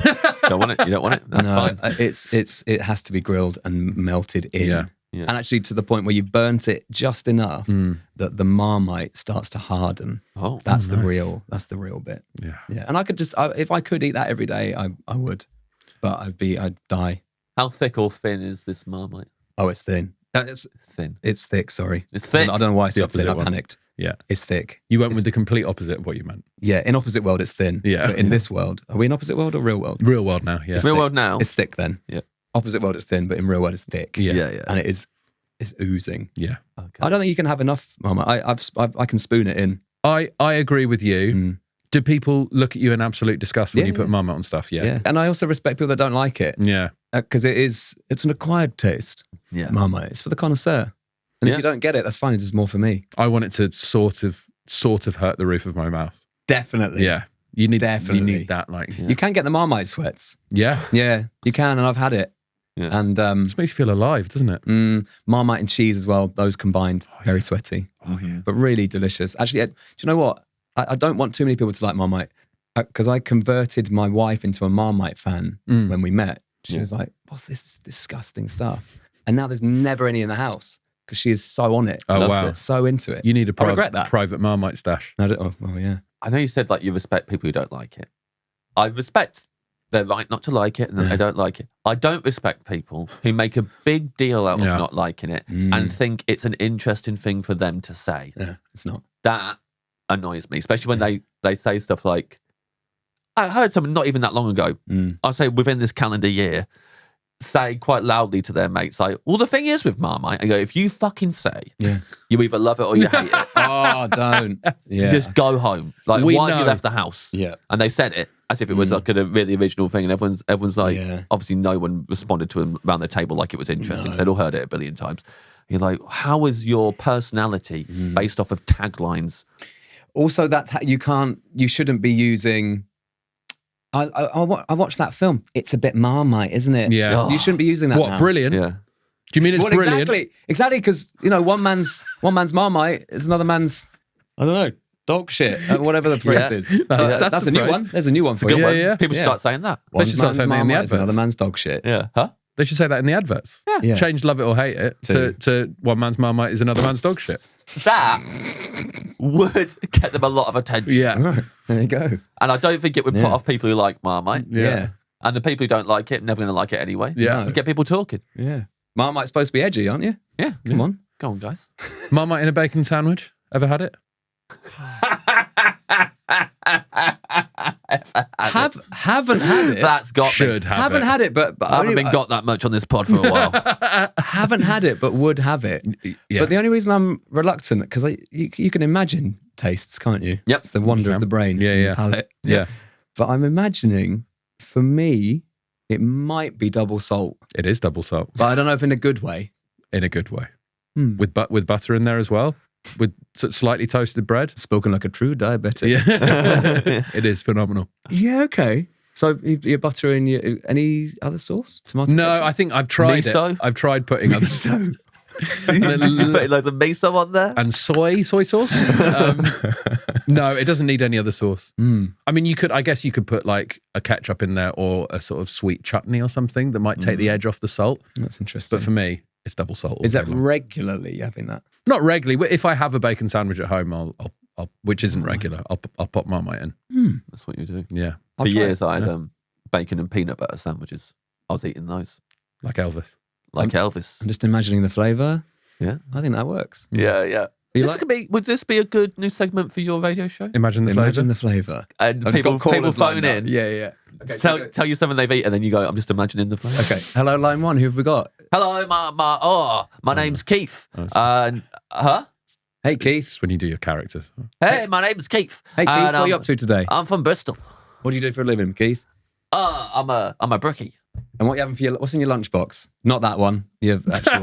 Don't want it. You don't want it. That's No, fine. it has to be grilled and melted in. Yeah. Yeah. And actually to the point where you've burnt it just enough that the Marmite starts to harden. Oh, That's the real bit. Yeah. Yeah. And I could just, if I could eat that every day, I would. But I'd die. how thick or thin is this Marmite? Oh, it's thin. It's Thin. It's thick, sorry. It's thick. I don't know why I said opposite thin. I one. panicked. Yeah. It's thick. You went with the complete opposite of what you meant. Yeah, in opposite world, it's thin. Yeah. But in this world, are we in opposite world or real world? Real world now, yeah. It's Real thick. world now. It's thick then. Yeah. Opposite world, it's thin, but in real world, it's thick. Yeah. And it's oozing. Yeah. Okay. I don't think you can have enough, Mama. I can spoon it in. I agree with you. Mm. Do people look at you in absolute disgust when Yeah, you put yeah. Marmite on stuff? Yeah. And I also respect people that don't like it Yeah. because it's an acquired taste. Yeah. Marmite. It's for the connoisseur. And Yeah. if you don't get it, that's fine. It's just more for me. I want it to sort of hurt the roof of my mouth. Definitely. Yeah. You need Definitely. You need that, like, You can get the Marmite sweats. yeah. Yeah, you can, and I've had it. Yeah. And Just makes you feel alive, doesn't it? Marmite and cheese as well, those combined, very sweaty, but really delicious. Actually, do you know what? I don't want too many people to like Marmite because I converted my wife into a Marmite fan when we met. She was like, what's this disgusting stuff? And now there's never any in the house because she is so on it. Oh, Loves wow. it, so into it. You need a I regret that. private Marmite stash. No, oh, yeah. I know you said like you respect people who don't like it. I respect their right not to like it and that they don't like it. I don't respect people who make a big deal out of Yeah. not liking it and think it's an interesting thing for them to say. Yeah, it's not. That annoys me, especially when they say stuff like, I heard someone not even that long ago, I'll say within this calendar year, say quite loudly to their mates, like, well, the thing is with Marmite, I go, if you fucking say you either love it or you hate it, Oh, don't. Yeah. just go home. Like, We why have you know. left the house? Yeah. And they said it as if it was like a really original thing, and everyone's like, Yeah. obviously no one responded to them around the table like it was interesting. 'Cause they'd all heard it a billion times. You're like, how is your personality based off of taglines? Also, you shouldn't be using. I watched that film. It's a bit Marmite, isn't it? Yeah. You shouldn't be using that. What, now. brilliant? Yeah. Do you mean it's Well, brilliant? exactly, because one man's Marmite is another man's. I don't know, dog shit, whatever the phrase Yeah. is. That's a the new phrase. one. There's a new one for Good you. one. yeah. People should Yeah. start saying that. They should start saying that in the Marmite is another adverts. man's dog shit. Yeah. Huh? They should say that in the adverts. Yeah. Change love it or hate it to one man's Marmite is another man's dog shit. That would get them a lot of attention. Yeah. Right, there you go. And I don't think it would put off people who like Marmite. Yeah. And the people who don't like it, never going to like it anyway. Yeah. It'd get people talking. Yeah. Marmite's supposed to be edgy, aren't you? Yeah. Come on. Go on, guys. Marmite in a bacon sandwich. Ever had it? Haven't had it. That's got Should me. have Haven't it. had it, but I haven't been got that much on this pod for a while. haven't had it, but would have it. Yeah. But the only reason I'm reluctant, because you can imagine tastes, can't you? Yep. It's the wonder of the brain. Yeah, and yeah. palate. Yeah. But I'm imagining, for me, it might be double salt. It is double salt But I don't know if in a good way. in a good way. With butter in there as well. With slightly toasted bread. Spoken like a true diabetic. Yeah. It is phenomenal. Yeah, okay. So your butter in your any other sauce? Tomato No, ketchup? I think I've tried Miso? it. I've tried putting other So Putting loads of miso on there. and soy sauce. No, it doesn't need any other sauce. I mean, I guess you could put like a ketchup in there or a sort of sweet chutney or something that might take the edge off the salt. that's interesting. But for me, it's double salt. all Is day that long. regularly having that? Not regularly. But if I have a bacon sandwich at home, I'll which isn't regular, I'll pop Marmite in. That's what you do. Yeah, For I'll try years, it. I had bacon and peanut butter sandwiches. I was eating those. like Elvis. Like Elvis. I'm just imagining the flavour. Yeah. I think that works. Yeah, yeah. You This like- could be. Would this be a good new segment for your radio show? Imagine the Imagine flavour. the flavour. And I've just people got callers phone lined up. in. Yeah, yeah. Okay, Tell you something they've eaten, and then you go, I'm just imagining the flavour. okay. Hello, line one. Who have we got? Hello, my name's Keith. Hey, Keith. It's when you do your characters. Hey, my name's Keith. Hey, Keith. And, What are you up to today? I'm from Bristol. What do you do for a living, Keith? I'm a brookie. And what you having for what's in your lunchbox? Not that one. Your actual.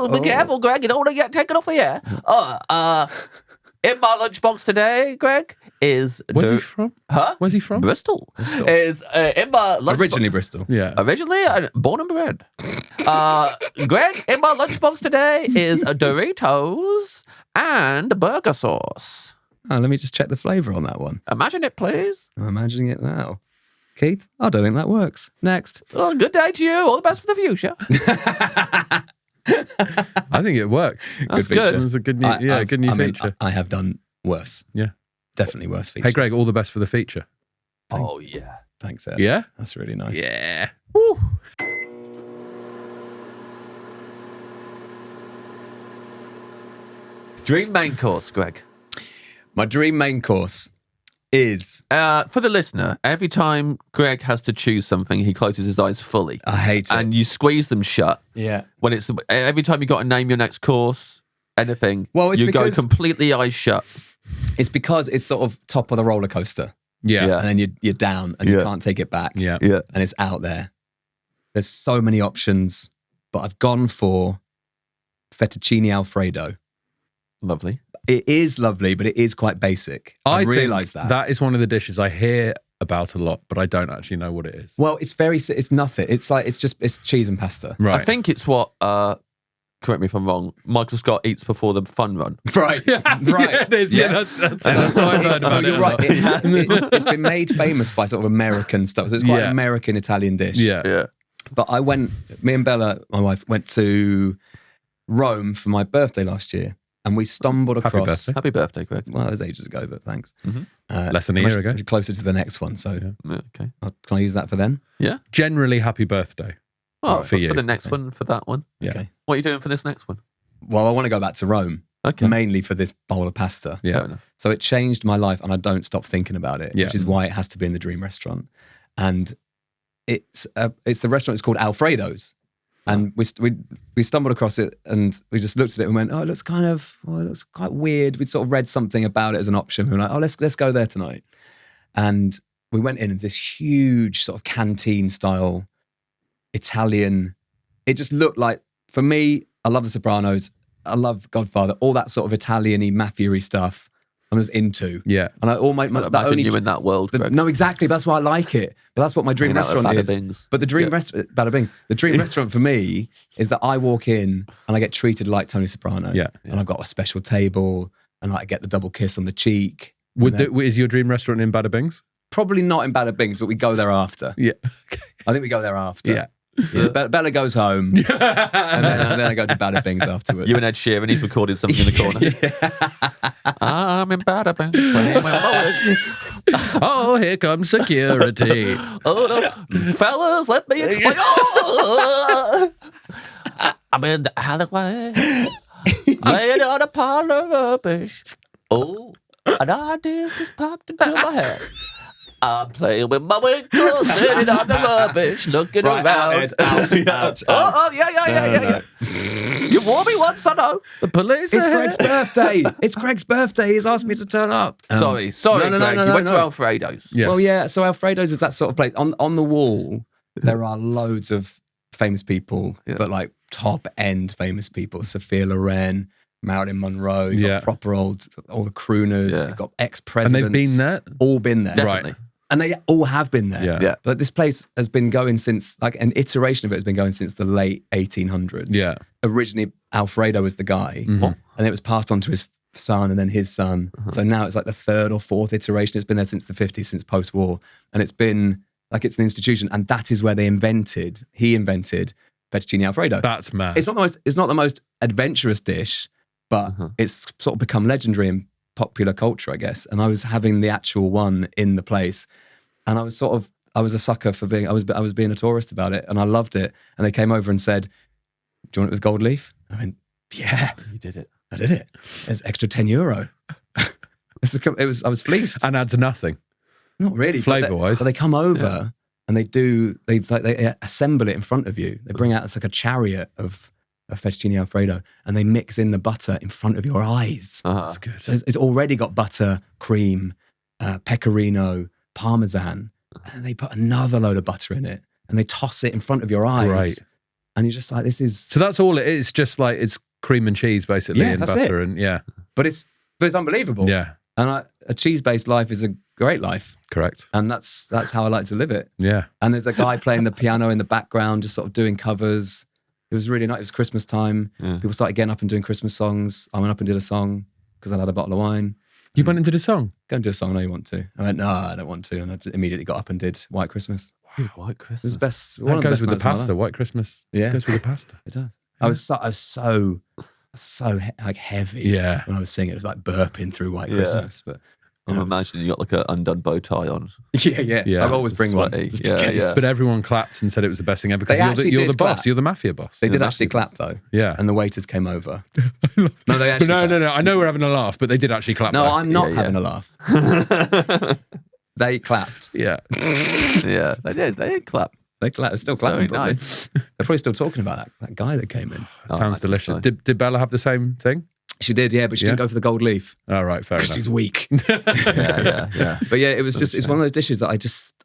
Be careful, Greg. You don't want to get taken off the air. In my lunchbox today, Greg, is Where's he from? Huh? Where's he from? Bristol. Is in my lunchbox. Originally Bristol. Yeah. Originally, born and bred. Greg, in my lunchbox today is Doritos and burger sauce. Oh, let me just check the flavour on that one. Imagine it, please. I'm imagining it now. Keith, I don't think that works. Next. Well, good day to you. All the best for the future. I think it worked. That's Good good. It was a good new, good new feature. I have done worse. Yeah. Definitely worse features. Hey, Greg, all the best for the feature. Oh, yeah. Thanks, Ed. Yeah? That's really nice. Yeah. Woo. Dream main course, Greg. My dream main course is... For the listener, every time Greg has to choose something, he closes his eyes fully. I hate it. And you squeeze them shut. Yeah. When it's every time you got to name your next course, anything, Well, it's you go because- completely eyes shut. It's because it's sort of top of the roller coaster. Yeah. And then you're down and you can't take it back. Yeah. Yeah. And it's out there. There's so many options, but I've gone for fettuccine Alfredo. Lovely. It is lovely, but it is quite basic. I realise think that is one of the dishes I hear about a lot, but I don't actually know what it is. Well, it's nothing. It's cheese and pasta. Right. I think it's what, correct me if I'm wrong, Michael Scott eats before the fun run. Right. Yeah, it is. Yeah, that's what I've heard So about it. you're right. It's been made famous by sort of American stuff. So it's quite an American Italian dish. Yeah. But me and Bella, my wife, went to Rome for my birthday last year, and we stumbled Happy across. birthday. Happy birthday, Greg. Well, it was ages ago, but thanks. Less than a year ago. Closer to the next one, so Yeah, okay. can I use that for then? Yeah. Generally, happy birthday. Oh, For you. For the next one, for that one. Yeah. Okay. What are you doing for this next one? Well, I want to go back to Rome, Okay. mainly for this bowl of pasta. Yeah. Fair enough. So it changed my life, and I don't stop thinking about it, Yeah. which is why it has to be in the dream restaurant. And it's the restaurant. It's called Alfredo's, and we stumbled across it, and we just looked at it and went, "Oh, it looks quite weird." We'd sort of read something about it as an option. We were like, "Oh, let's go there tonight." And we went in, and this huge sort of canteen style Italian. It just looked like, for me, I love The Sopranos. I love Godfather. All that sort of Italian-y, mafia-y stuff I'm just into. Yeah. And I Imagine you in that world, Greg. no, exactly. That's why I like it. But that's what my dream Hanging out at restaurant Bada is. Bings. But the dream restaurant, Bada Bings. The dream restaurant for me is that I walk in and I get treated like Tony Soprano. Yeah. And I've got a special table, and I get the double kiss on the cheek. Is your dream restaurant in Bada Bings? Probably not in Bada Bings, but we go there after. Yeah. I think we go there after. Yeah. Yeah, Bella goes home, and then I go to Bada Bings afterwards. You and Ed Sheeran, he's recording something in the corner. I'm in Bada Bings. playing my Oh, here comes security. Oh, no. Fellas, let me explain. Oh, I'm in the alleyway. Laying on a pile of rubbish. Oh, an idea just popped into my head. I'm playing with my winkles, sitting on the rubbish, looking Right, around. out. Oh, yeah. You wore me once, I know. The police It's are here. Greg's birthday. It's Greg's birthday. He's asked me to turn up. Sorry, no, Greg. no, You went no. to Alfredo's. Yes. Well, yeah. So Alfredo's is that sort of place. On the wall, there are loads of famous people, but like top end famous people. Sophia Loren, Marilyn Monroe. You've got proper all the crooners. Yeah. You've got And ex-presidents. they've been there? All been there. Definitely. And they all have been there. Yeah. Yeah. But this place has been going since, like, an iteration of it has been going since the late 1800s. Yeah. Originally, Alfredo was the guy, and it was passed on to his son and then his son. So now it's like the third or fourth iteration. It's been there since the 50s, since post-war. And it's been, like, it's an institution. And that is where he invented fettuccine Alfredo. That's mad. It's not the most adventurous dish, but it's sort of become legendary in popular culture, I guess. And I was having the actual one in the place, and I was a sucker for I was being a tourist about it, and I loved it. And they came over and said, "Do you want it with gold leaf?" I went, "Yeah." You did it. I did it. It's extra €10. I was fleeced. and adds nothing. Not really. Flavour-wise. But they come over and they assemble it in front of you. They bring out, it's like a chariot of fettuccine Alfredo, and they mix in the butter in front of your eyes. That's good. So it's already got butter, cream, pecorino, parmesan, and they put another load of butter in it, and they toss it in front of your eyes. Great. And you're just like, this is... So that's all it is, just like it's cream and cheese basically, Yeah, and that's butter it. and yeah. But it's unbelievable. Yeah. And a cheese-based life is a great life. Correct. And that's how I like to live it. Yeah. And there's a guy playing the piano in the background, just sort of doing covers. It was really nice. It was Christmas time. Yeah. People started getting up and doing Christmas songs. I went up and did a song because I had a bottle of wine. You went into the song? Go and do a song. No, you want to? I went, no, I don't want to. And I just immediately got up and did White Christmas. White It Christmas. was the best. One That of the goes best with the nights of my pasta. life. White Christmas. Yeah. Goes with the pasta. It does. I was so like heavy. Yeah. When I was singing, it was like burping through White Yeah. Christmas. But I'm imagining you got like an undone bow tie on. Yeah. I'll always bring one. Sweaty. just in Yeah, case. yeah. But everyone clapped and said it was the best thing ever because They actually you're the did boss. clap. You're the mafia boss. They You're did the actually mafia clap boss. though. Yeah. And the waiters came over. No, they actually clapped. No. I know we're having a laugh, but they did actually clap. No, though. I'm not Yeah, having a laugh. They clapped. Yeah. Yeah, they did clap. They clapped. They're still clapping. Very Probably. nice. They're probably still talking about that guy that came in. Sounds I think delicious. so. Did Bella have the same thing? She did, yeah, but she didn't go for the gold leaf. All right, fair enough. She's weak. Yeah. But yeah, it was just, it's one of those dishes that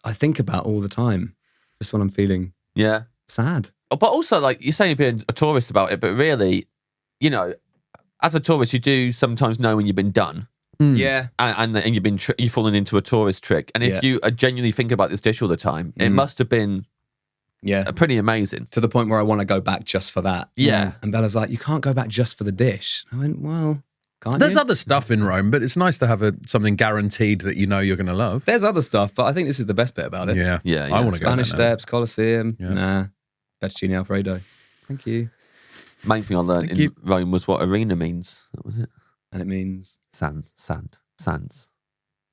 I think about all the time. Just when I'm feeling Yeah. sad. But also, like, you're saying you're being a tourist about it, but really, you know, as a tourist, you do sometimes know when you've been done. Yeah. And you've been you've fallen into a tourist trick. And if you are genuinely thinking about this dish all the time, it must have been pretty amazing. To the point where I want to go back just for that. Yeah. And Bella's like, you can't go back just for the dish. I went, well, can't There's you? other stuff in Rome, but it's nice to have something guaranteed that you know you're going to love. There's other stuff, but I think this is the best bit about it. Yeah. Yeah, I want to go Spanish there now. Steps, Colosseum. Yeah. Nah. Fettuccine Alfredo. Thank you. Main thing I learned Thank in you. Rome was what arena means. That was it. And it means Sands. sands.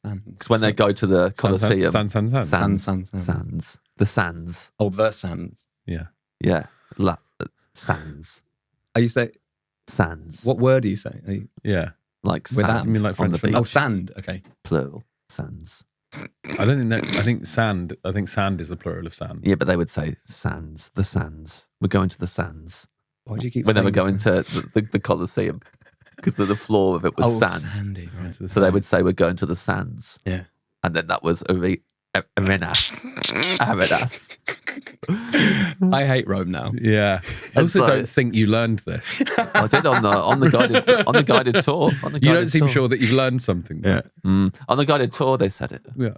Because when they go to the Colosseum, San. sands. The sands. Oh, the sands. Yeah. Yeah. Sands. Are you saying, Sands. what word do you say? Are you, Yeah. Like With that, sand you mean like on the French beach. oh, sand. Okay. Plural. Sands. I don't think that. I think sand. I think sand is the plural of sand. Yeah, but they would say sands. The sands. We're going to the sands. Why do you keep When they were saying going to the Colosseum. Because the floor of it was sand. sandy. Right. So they would say, we're going to the sands. Yeah. And then that was arenas. Arenas. I hate Rome now. Yeah. I also like- don't think you learned this. I did on the guided tour. On the You don't guided seem tour. sure that you've learned something. Yeah. On the guided tour, they said it. Yeah.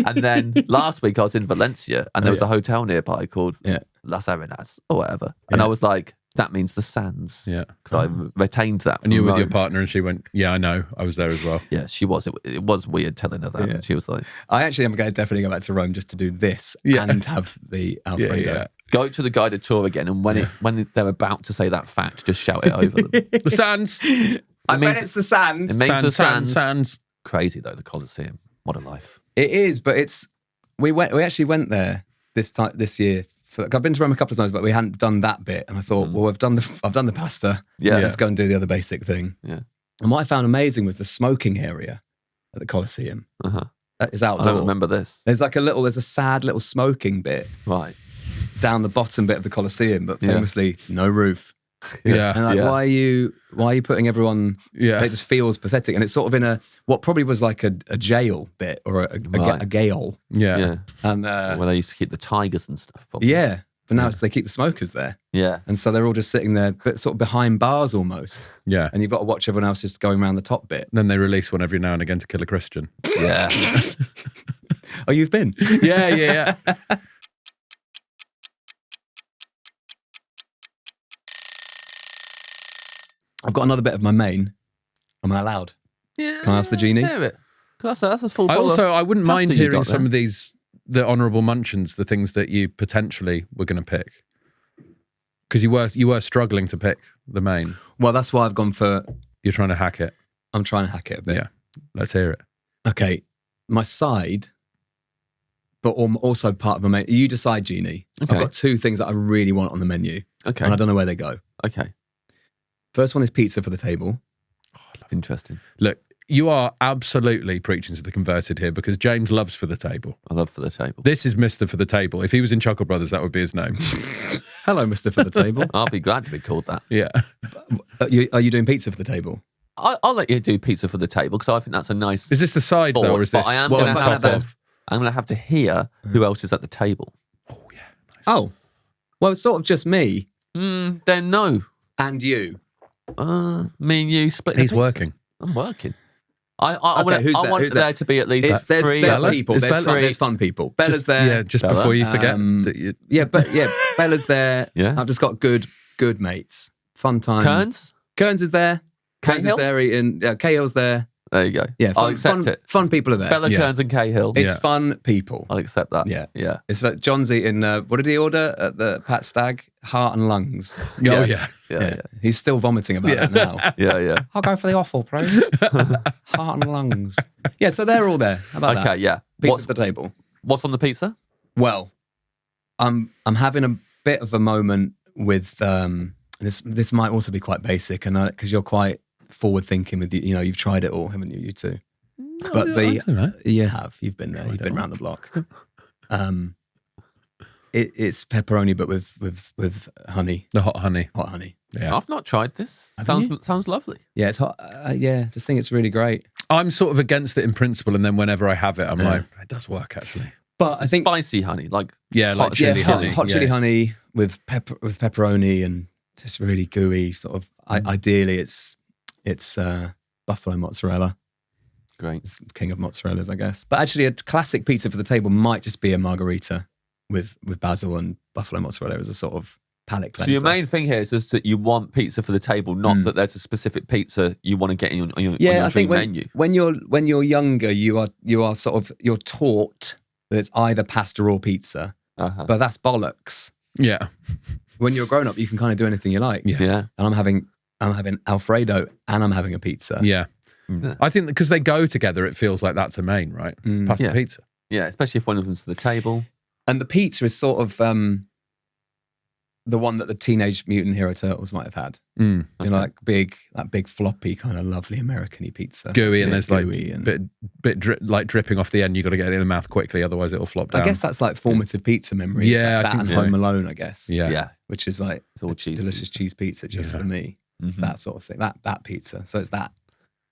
And then last week I was in Valencia and there was a hotel nearby called Las Arenas or whatever. And I was like, that means the sands. Yeah. Because I retained that. And you were from with your Rome. partner, and she went, "Yeah, I know. I was there as well." Yeah, she was. It was weird telling her that. Yeah. She was like, I actually am going to definitely go back to Rome just to do this Yeah. and have the Alfredo. Yeah. go to the guided tour again. And when they're about to say that fact, just shout it over them. The sands. I means- bet it's the sands. It means the sands. Sands. Crazy though, the Colosseum. What a life. It is, but it's we actually went there this year. I've been to Rome a couple of times, but we hadn't done that bit. And I thought, well, I've done the pasta. Yeah. Let's go and do the other basic thing. Yeah. And what I found amazing was the smoking area at the Colosseum. Uh-huh. That is I outdoor. don't remember this. There's a sad little smoking bit Right. down the bottom bit of the Colosseum, but Yeah. famously no roof. Yeah. And like, Yeah. why are you putting everyone? Yeah. It just feels pathetic, and it's sort of in what probably was like a jail bit or a Right. gaol. Yeah. Yeah. And Where they used to keep the tigers and stuff. Probably. yeah, but now they keep the smokers there, Yeah. and so they're all just sitting there, but sort of behind bars almost. Yeah. And you've got to watch everyone else just going around the top bit. Then they release one every now and again to kill a Christian. Yeah. Oh, you've been? Yeah. I've got another bit of my main. Am I allowed? Yeah. Can I ask the genie? Let's hear it. 'Cause that's a full I bottle of wouldn't pasta mind you hearing got some there. of the honourable munchins, the things that you potentially were going to pick. Because you were struggling to pick the main. Well, that's why I've gone for. You're trying to hack it. I'm trying to hack it a bit. Yeah. Let's hear it. Okay, my side, but also part of my main. You decide, Genie. Okay. I've got two things that I really want on the menu, Okay. and I don't know where they go. Okay. First one is pizza for the table. Interesting. Look, you are absolutely preaching to the converted here because James loves For the Table. I love For the Table. This is Mr. For the Table. If he was in Chuckle Brothers, that would be his name. Hello, Mr. For the Table. I'll be glad to be called that. Yeah. Are you doing pizza for the table? I'll let you do pizza for the table because I think that's a nice. Is this the side though, or is But this I am Well, going to but have that's- to. I'm going to have to hear who else is at the table. Oh, well, it's sort of just me Then no. and you. Me and you split. He's working. I'm working. I Okay, who's I there? want Who's there? there to be at least There's three. Bella? people. Is There's Bella- fun people. Bella's Just, there. Yeah, just Bella. before you forget. Yeah, Bella's there. Yeah. I've just got good mates. Fun time. Kearns? Kearns is there. Kearns is Cahill? there eating. Yeah, Cahill's there. There you go. Yeah, I'll accept it. Fun people are there. Bella Kearns and Cahill. It's fun people. I'll accept that. Yeah. It's like John's eating, what did he order at the Pat Stag? Heart and lungs. Oh, yeah. He's still vomiting about it now. Yeah. I'll go for the offal, please. Heart and lungs. Yeah, so they're all there. How about that? Okay, yeah. Pizza at the table. What's on the pizza? Well, I'm having a bit of a moment with this might also be quite basic, and because you're quite forward thinking with you've tried it all, haven't you? You two, but I don't know. you've been there, you've been around the block. It's pepperoni, but with honey, The hot honey. Yeah. I've not tried this. Sounds lovely. Yeah, it's hot. Just think it's really great. I'm sort of against it in principle, and then whenever I have it, I'm like, it does work actually. But I think spicy honey, like like chili honey. hot chili honey with pepperoni and just really gooey. Sort of. Ideally, it's buffalo mozzarella. Great. It's king of mozzarellas, I guess. But actually, a classic pizza for the table might just be a margarita with basil and buffalo mozzarella as a sort of palate cleanser. So your main thing here is just that you want pizza for the table, not that there's a specific pizza you want to get on your I think menu. When you're younger, you are sort of you're taught that it's either pasta or pizza, but that's bollocks. Yeah. When you're a grown up, you can kind of do anything you like. Yes. Yeah. And I'm having Alfredo and I'm having a pizza. Yeah. I think because they go together, it feels like that's a main, right? Pasta pizza. Yeah, especially if one of them's to the table. And the pizza is sort of the one that the Teenage Mutant Hero Turtles might have had. You know, that big floppy kind of lovely American-y pizza. Gooey, and there's gooey like bit dripping off the end. You've got to get it in the mouth quickly, otherwise it'll flop down. I guess that's like formative pizza memories. Yeah, like I that think and so. Home Alone, I guess. Yeah. Which is like It's all cheese delicious cheese pizza just for me. That sort of thing. That pizza. So it's that.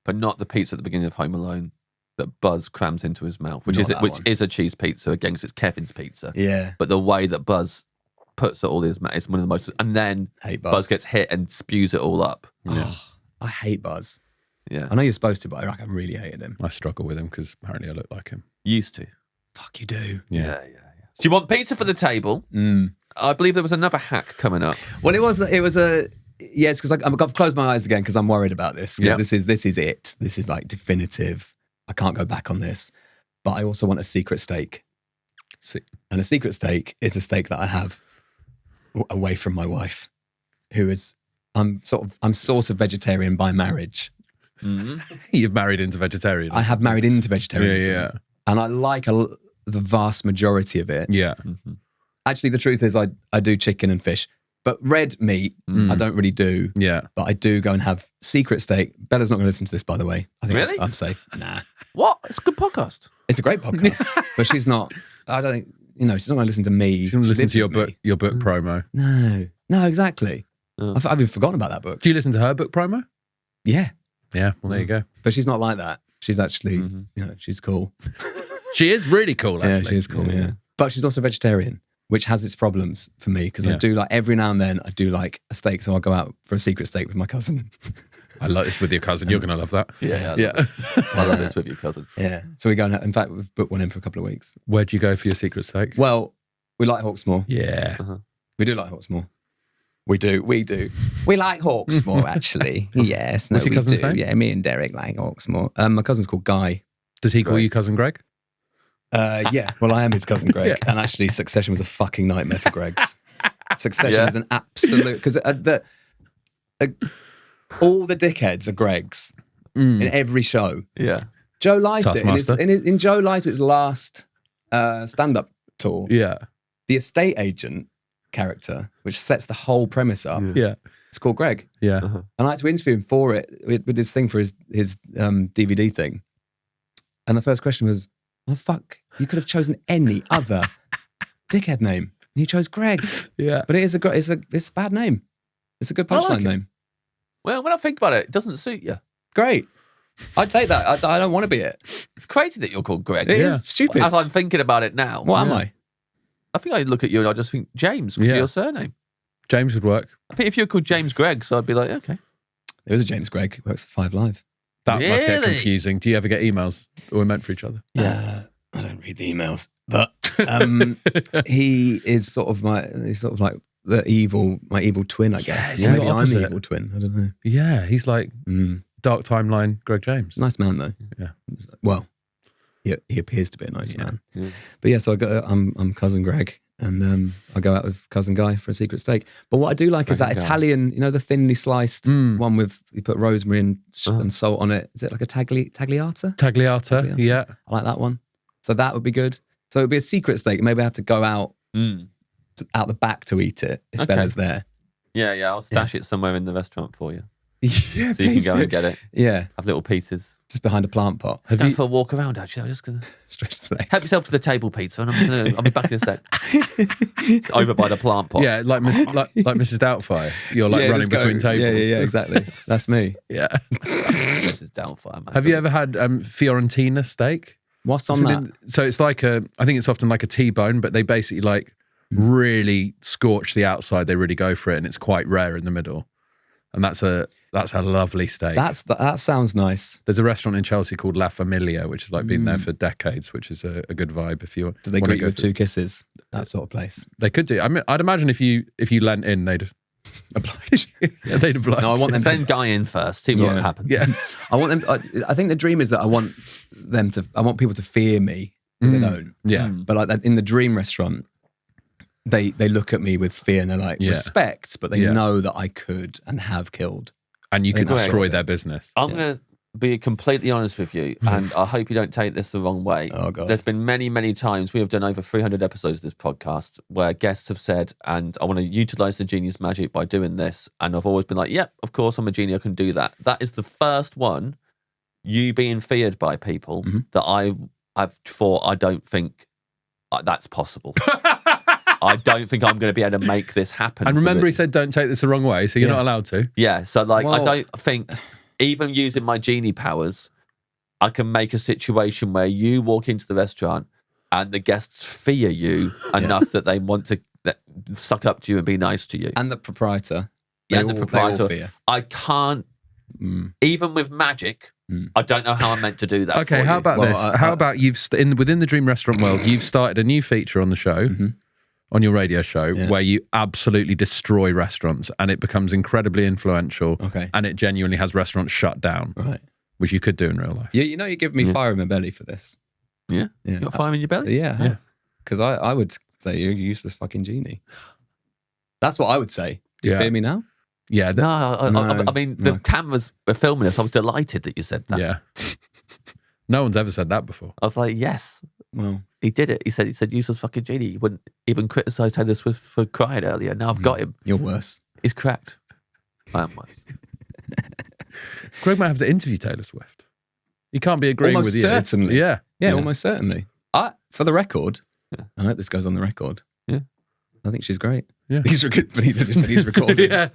But not the pizza at the beginning of Home Alone that Buzz crams into his mouth, which Not is that a cheese pizza. Again, 'cause it's Kevin's pizza. Yeah. But the way that Buzz puts it all in his mouth is one of the most... And then Hate Buzz Buzz. gets hit and spews it all up. Yeah. I hate Buzz. Yeah. I know you're supposed to, but I really hated him. I struggle with him because apparently I look like him. Used to. Fuck, you do. Yeah. So you want pizza for the table? I believe there was another hack coming up. Well, it's because I've closed my eyes again because I'm worried about this. Because this is it. This is like definitive. I can't go back on this. But I also want a secret steak. And a secret steak is a steak that I have away from my wife, who is I'm sort of vegetarian by marriage. You've married into vegetarian. I have married into vegetarianism. Yeah. And I like the vast majority of it. Yeah. Actually, the truth is I do chicken and fish. But red meat, I don't really do. Yeah. But I do go and have secret steak. Bella's not going to listen to this, by the way. I think Really? I'm safe. Nah. What? It's a good podcast. It's a great podcast. But she's not, I don't think, she's not going to listen to me. You can listen lives to your with me. book promo. No, exactly. I've even forgotten about that book. Do you listen to her book promo? Yeah. Yeah. Well, there you go. But she's not like that. She's actually, she's cool. She is really cool, actually. Yeah, she is cool, yeah. But she's also vegetarian, which has its problems for me because I do like, every now and then I do like a steak. So I'll go out for a secret steak with my cousin. I like this with your cousin. You're going to love that. Yeah. Yeah. I love this with your cousin. Yeah. So we go, in fact, we've booked one in for a couple of weeks. Where'd you go for your secret steak? Well, we like Hawksmoor. Yeah. We do like Hawksmoor. We do. We like Hawksmoor, actually. Yes. What's your cousin's name? Yeah, me and Derek like Hawksmoor. My cousin's called Guy. Does he call you Cousin Greg? Yeah. Well, I am his cousin Greg. And actually, Succession was a fucking nightmare for Greg's. Succession is an absolute... Because all the dickheads are Greg's in every show. Yeah. Joe Lycett, Taskmaster. in Joe Lycett's last stand-up tour, Yeah. the estate agent character, which sets the whole premise up, Yeah. it's called Greg. Yeah. And I had to interview him for it with this thing for his DVD thing. And the first question was, "Oh fuck, you could have chosen any other dickhead name, and you chose Greg." Yeah. But it's a bad name. It's a good punchline like it. name. Well, when I think about it doesn't suit you. Great. I'd take that. I don't want to be it. It's crazy that you're called Greg. It is stupid. As I'm thinking about it now. What am I? I think I look at you and I just think James because your surname. James would work. I think if you were called James Gregg, so I'd be like, okay. There is a James Gregg who works for 5 Live. That must get Really? confusing. Do you ever get emails or we're meant for each other? I don't read the emails, but he is sort of like my evil twin, I guess. it's Maybe the I'm the opposite. evil twin. I don't know. Yeah. He's like Dark Timeline Greg James. Nice man though. Yeah. Well, he appears to be a nice man. Yeah. But yeah, so I'm cousin Greg, and I go out with cousin Guy for a secret steak. But what I do like is that Guy. Italian, the thinly sliced one with you put rosemary and salt on it. Is it like a tagliata? Tagliata, yeah. I like that one. So that would be good. So it would be a secret steak. Maybe I have to go out out the back to eat it if Bella's there. Yeah. I'll stash it somewhere in the restaurant for you. Yeah, So you can go and get it. Yeah, Have little pieces. just behind a plant pot. Just going for a walk around, actually. I'm just going to Stretch the legs. help yourself to the table pizza, and I'll be back in a sec. Over by the plant pot. Yeah, like Mrs. Doubtfire. You're like running just go. between tables. Yeah, exactly. That's me. Yeah. This is downfire, man. Have you ever had Fiorentina steak? What's on that? So it's like I think it's often like a T-bone, but they basically like really scorch the outside. They really go for it, and it's quite rare in the middle. And that's a lovely steak. That sounds nice. There's a restaurant in Chelsea called La Familia, which has like been there for decades, which is a good vibe. If you Do they greet you with 2 kisses? That sort of place. They could do. I mean, I'd imagine if you lent in, they'd oblige. Yeah, they'd oblige. No, I want them Send Guy in first. See what happens. Yeah, I want them. I think the dream is that I want people to fear me because they don't. yeah. But like that in the dream restaurant, they look at me with fear and they're like respect, but they know that I could and have killed. And you could that's destroy it. their business. I'm going to be completely honest with you, and I hope you don't take this the wrong way. Oh, God. There's been many, many times we have done over 300 episodes of this podcast where guests have said, and I want to utilize the genius magic by doing this. And I've always been like, yep, of course, I'm a genie. I can do that. That is the first one, you being feared by people, that I've thought, I don't think that's possible. I don't think I'm going to be able to make this happen. And remember, he said, "Don't take this the wrong way," so you're not allowed to. Yeah, so like, I Well- don't think, even using my genie powers, I can make a situation where you walk into the restaurant and the guests fear you enough that they want to suck up to you and be nice to you. And the proprietor. Yeah, They and the all- they all proprietor. fear. I can't, even with magic, I don't know how I'm meant to do that. Okay, for how you. about Well, this? How about within the Dream Restaurant world, you've started a new feature on the show, on your radio show, where you absolutely destroy restaurants, and it becomes incredibly influential. Okay. And it genuinely has restaurants shut down, Right. which you could do in real life. You know, you give me fire in my belly for this. Yeah? Yeah. You got fire in your belly? Yeah. Because I would say you're a useless fucking genie. That's what I would say. Do you Yeah. fear me now? Yeah, No, I mean, the no. cameras were filming us. I was delighted that you said that. yeah. No one's ever said that before. I was like, yes, Well, he did it. He said useless fucking genie. He wouldn't even criticise Taylor Swift for crying earlier. Now I've got him. you're worse. He's cracked. I am worse. Greg might have to interview Taylor Swift. He can't be agreeing Almost with you. certainly. Yeah. Yeah, almost certainly. For the record, I hope this goes on the record. Yeah. I think she's great. Yeah. But he just said he's recording. Yeah.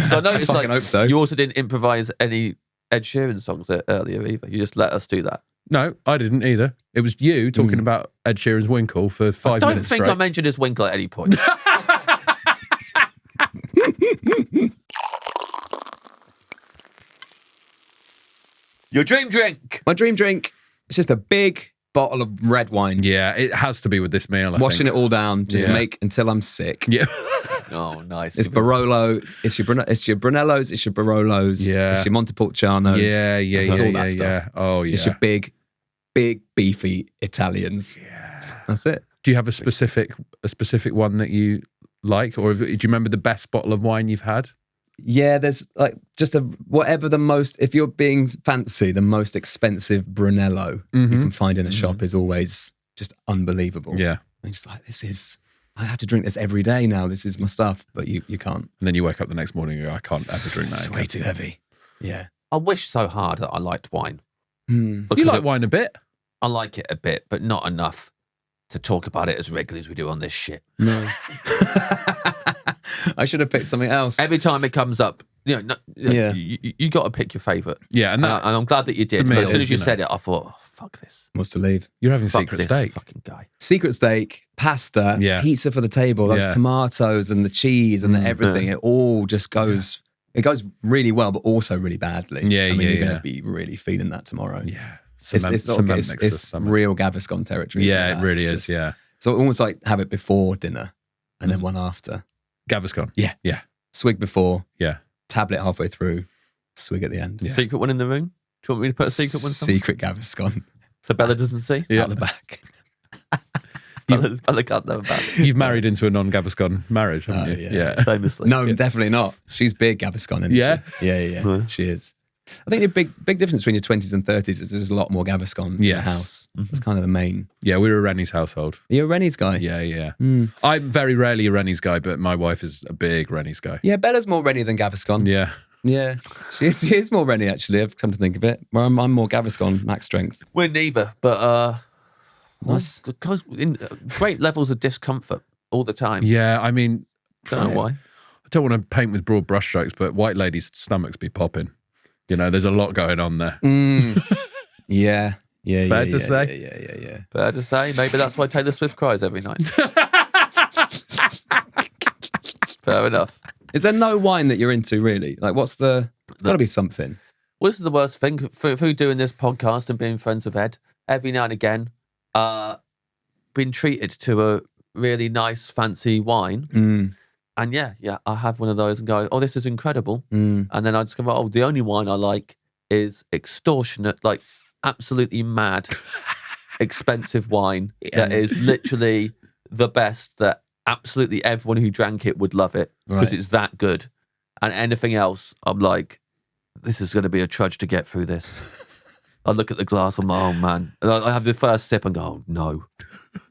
So I noticed, fucking hope so. you also didn't improvise any Ed Sheeran songs earlier either. You just let us do that. No, I didn't either. It was you talking about Ed Sheeran's Winkle for 5 I don't minutes think straight. I mentioned his winkle at any point. Your dream drink. My dream drink is just a big bottle of red wine. Yeah, it has to be with this meal. I Washing think. it all down, just Yeah. make until I'm sick. Yeah. Oh, nice. It's Barolo, it's your Brunellos, it's your Barolos, Yeah. it's your Montepulcianos. Yeah, It's all that stuff. yeah. Oh, yeah. It's your big, beefy Italians. Yeah. That's it. Do you have a specific one that you like, or do you remember the best bottle of wine you've had? Yeah, there's like just whatever the most, if you're being fancy, the most expensive Brunello you can find in a shop is always just unbelievable. Yeah. And just like, I have to drink this every day now. This is my stuff, but you can't. And then you wake up the next morning and go, I can't ever drink that. It's way too heavy. Yeah. I wish so hard that I liked wine. You Because like wine a bit? I like it a bit, but not enough to talk about it as regularly as we do on this shit. No. I should have picked something else. Every time it comes up, you got to pick your favourite. Yeah, and And I'm glad that you did. the But as soon as you meals, said it, I thought, oh, fuck this. Wants to leave. you're having Fuck secret this steak. fucking guy. Secret steak, pasta, Yeah. pizza for the table, those Yeah. tomatoes and the cheese and the everything. It all just goes. It goes really well, but also really badly. Yeah, I mean, yeah, you're going yeah. to be really feeling that tomorrow. Yeah. It's real Gaviscon territory. Yeah, isn't it really It's is. just- Yeah. So almost like have it before dinner and then one after. Gaviscon. Yeah. Yeah. Swig before, Yeah. tablet halfway through, swig at the end. Yeah. Secret one in the room? Do you want me to put a secret one somewhere? Secret Gaviscon. So Bella doesn't see? Yeah. Out the back. Bella can't know about it. You've married into a non-Gaviscon marriage, haven't you? Yeah. Famously. No, definitely not. She's big Gaviscon, isn't she? Yeah. She is. I think the big difference between your 20s and 30s is there's a lot more Gaviscon in the house. That's kind of the main. Yeah, we were a Rennie's household. You're a Rennie's guy? Yeah. I'm very rarely a Rennie's guy, but my wife is a big Rennie's guy. Yeah, Bella's more Rennie than Gaviscon. Yeah. She is more Rennie, actually. I've come to think of it. Where I'm more Gaviscon, max strength. We're neither, but nice. In great levels of discomfort all the time. Yeah, I mean, don't know why. I don't want to paint with broad brushstrokes, but white ladies' stomachs be popping. You know, there's a lot going on there. Yeah. Fair to say? Yeah. Fair to say. Maybe that's why Taylor Swift cries every night. Fair enough. Is there no wine that you're into, really? Like, there's got to be something. Well, this is the worst thing for doing this podcast and being friends with Ed. Every now and again, been treated to a really nice, fancy wine. And yeah, I have one of those and go, oh, this is incredible. And then I discover, oh, the only wine I like is extortionate, like absolutely mad, expensive wine that is literally the best, that absolutely everyone who drank it would love it because it's that good. And anything else, I'm like, this is going to be a trudge to get through this. I look at the glass, I'm like, oh man. And I have the first sip and go, oh no.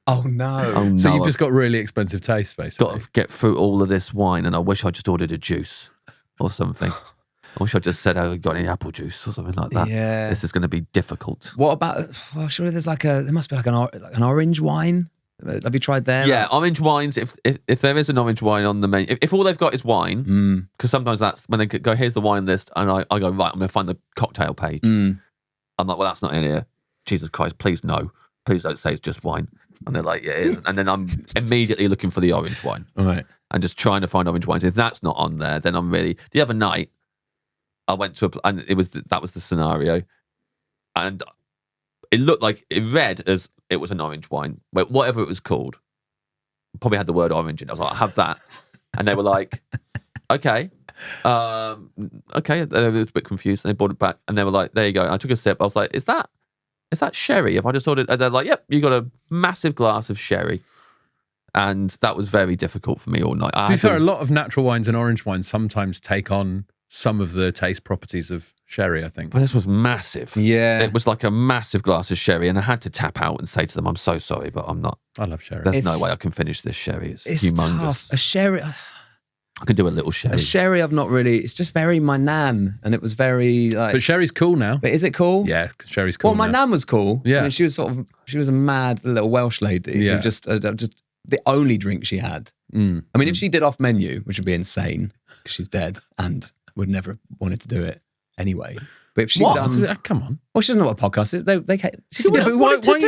Oh no. So you've just got really expensive taste, basically. Got to get through all of this wine, and I wish I just ordered a juice or something. I wish I just said, oh, got any apple juice or something like that. Yeah. This is going to be difficult. What about, well, surely there must be like an orange wine. Have you tried them? Yeah, orange wines, if there is an orange wine on the menu, if all they've got is wine, because sometimes that's when they go, here's the wine list, and I go, right, I'm going to find the cocktail page. I'm like, well, that's not in here. Jesus Christ, please no. Please don't say it's just wine. And they're like, yeah, it is. And then I'm immediately looking for the orange wine. All right. And just trying to find orange wines. If that's not on there, then I'm really... The other night, I went to and that was the scenario. And it looked like, it read as it was an orange wine. Whatever it was called. Probably had the word orange in it. I was like, I have that. And they were like, okay. Okay. They were a bit confused. And they brought it back. And they were like, there you go. And I took a sip. I was like, is that sherry? If I just ordered... And they're like, yep, you got a massive glass of sherry. And that was very difficult for me all night. To be fair, a lot of natural wines and orange wines sometimes take on some of the taste properties of sherry, I think. But this was massive. Yeah. It was like a massive glass of sherry, and I had to tap out and say to them, I'm so sorry, but I'm not. I love sherry. There's no way I can finish this sherry. It's humongous. Tough. A sherry... I could do a little sherry. A sherry, I've not really... It's just very my nan, and it was very like... But sherry's cool now. But is it cool? Yeah, sherry's cool. Well, my nan was cool. Yeah. I mean, she was a mad little Welsh lady. Yeah. Who just the only drink she had. I mean, if she did off menu, which would be insane, because she's dead and would never have wanted to do it anyway. But if she'd done... Come on. Well, she doesn't know what a podcast is. She Yeah, but why don't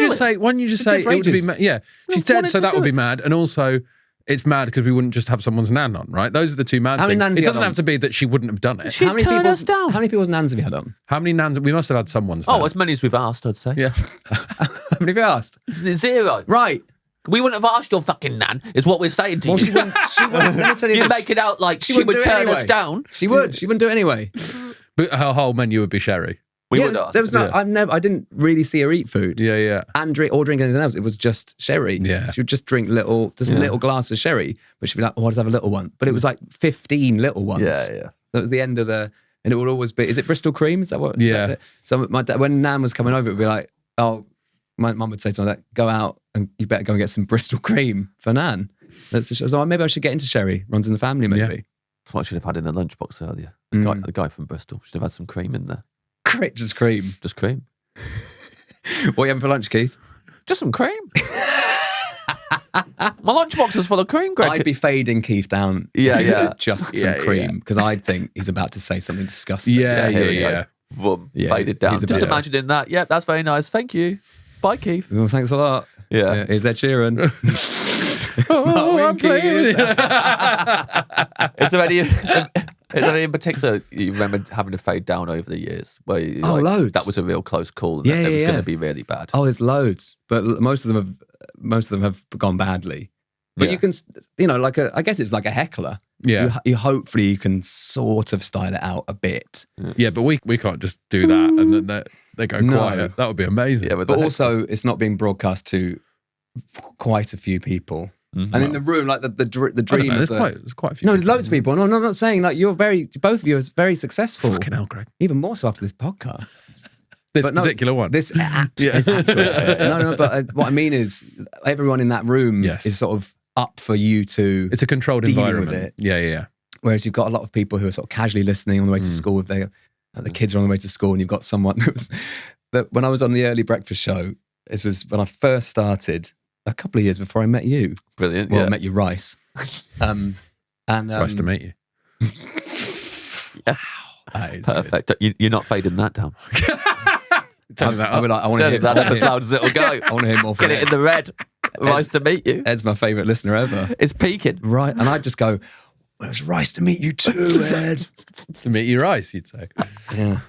you just say it would be mad? Yeah, she's dead, so that would be mad. And also... It's mad because we wouldn't just have someone's nan on, right? Those are the two mad things. It doesn't have to be that she wouldn't have done it. She'd turn us down. How many people's nans have you had on? How many nans? We must have had someone's. Oh, as many as we've asked, I'd say. Yeah. How many have you asked? 0. Right. We wouldn't have asked your fucking nan, is what we're saying to you. She wouldn't, let me tell you You this. make it out like she would turn us down. She would. She wouldn't do it anyway. But her whole menu would be sherry. We would ask. There was no. I didn't really see her eat food. Yeah. And drink anything else. It was just sherry. Yeah. She would just drink little glass of sherry, but she'd be like, "Oh, I'll just have a little one." But it was like 15 little ones. Yeah. So it was the end of and it would always be. Is it Bristol cream? Is that what? Yeah. That it? So my dad, when Nan was coming over, it would be like, "Oh," my mum would say to my dad, "Go out and you better go and get some Bristol cream for Nan." So maybe I should get into sherry. Runs in the family, maybe. Yeah. That's what I should have had in the lunchbox earlier. The guy from Bristol should have had some cream in there. Just cream. Just cream. What are you having for lunch, Keith? Just some cream. My lunchbox is full of cream, Greg. I'd be fading Keith down. Yeah, if he yeah. said just some cream, because I think he's about to say something disgusting. Yeah. Boom, Yeah, faded down. he's a Just bit- imagining that. Yeah, that's very nice. Thank you. Bye, Keith. Well, thanks a lot. Yeah. Is Ed Sheeran? I'm playing with it. Is there any in particular you remember having to fade down over the years? Where you, loads. That was a real close call, and Yeah, it was yeah, going yeah. to be really bad. Oh, there's loads, but most of them have gone badly. But Yeah. you can, I guess it's like a heckler. Yeah. You hopefully you can sort of style it out a bit. Yeah, but we can't just do that and then they go No. quiet. That would be amazing. Yeah, But also, it's not being broadcast to quite a few people. And in the room, like the I don't dream know, of there's quite a few. no, there's people. loads of people. No, I'm not saying like both of you are very successful. Fucking hell, Greg. Even more so after this podcast. This But no, particular one. This is actual episode. No, but what I mean is everyone in that room Yes. is sort of up for you to. It's a controlled dealing with environment. it. Yeah. Whereas you've got a lot of people who are sort of casually listening on the way to school. If the kids are on the way to school, and you've got someone that when I was on the early breakfast show, this was when I first started a couple of years before I met you. Brilliant. Well, yeah. I met you, Rice. Nice to meet you. That is Perfect. You're not fading that down. Turn that I'll up. be like, I want to Turn hear that up as loud as it'll go. I want to hear more from Get it in the red. Nice to meet you. Ed's my favourite listener ever. It's peaking. Right, and I'd just go, well, it's Rice to meet you too, Ed. To meet you, Rice, you'd say. Yeah.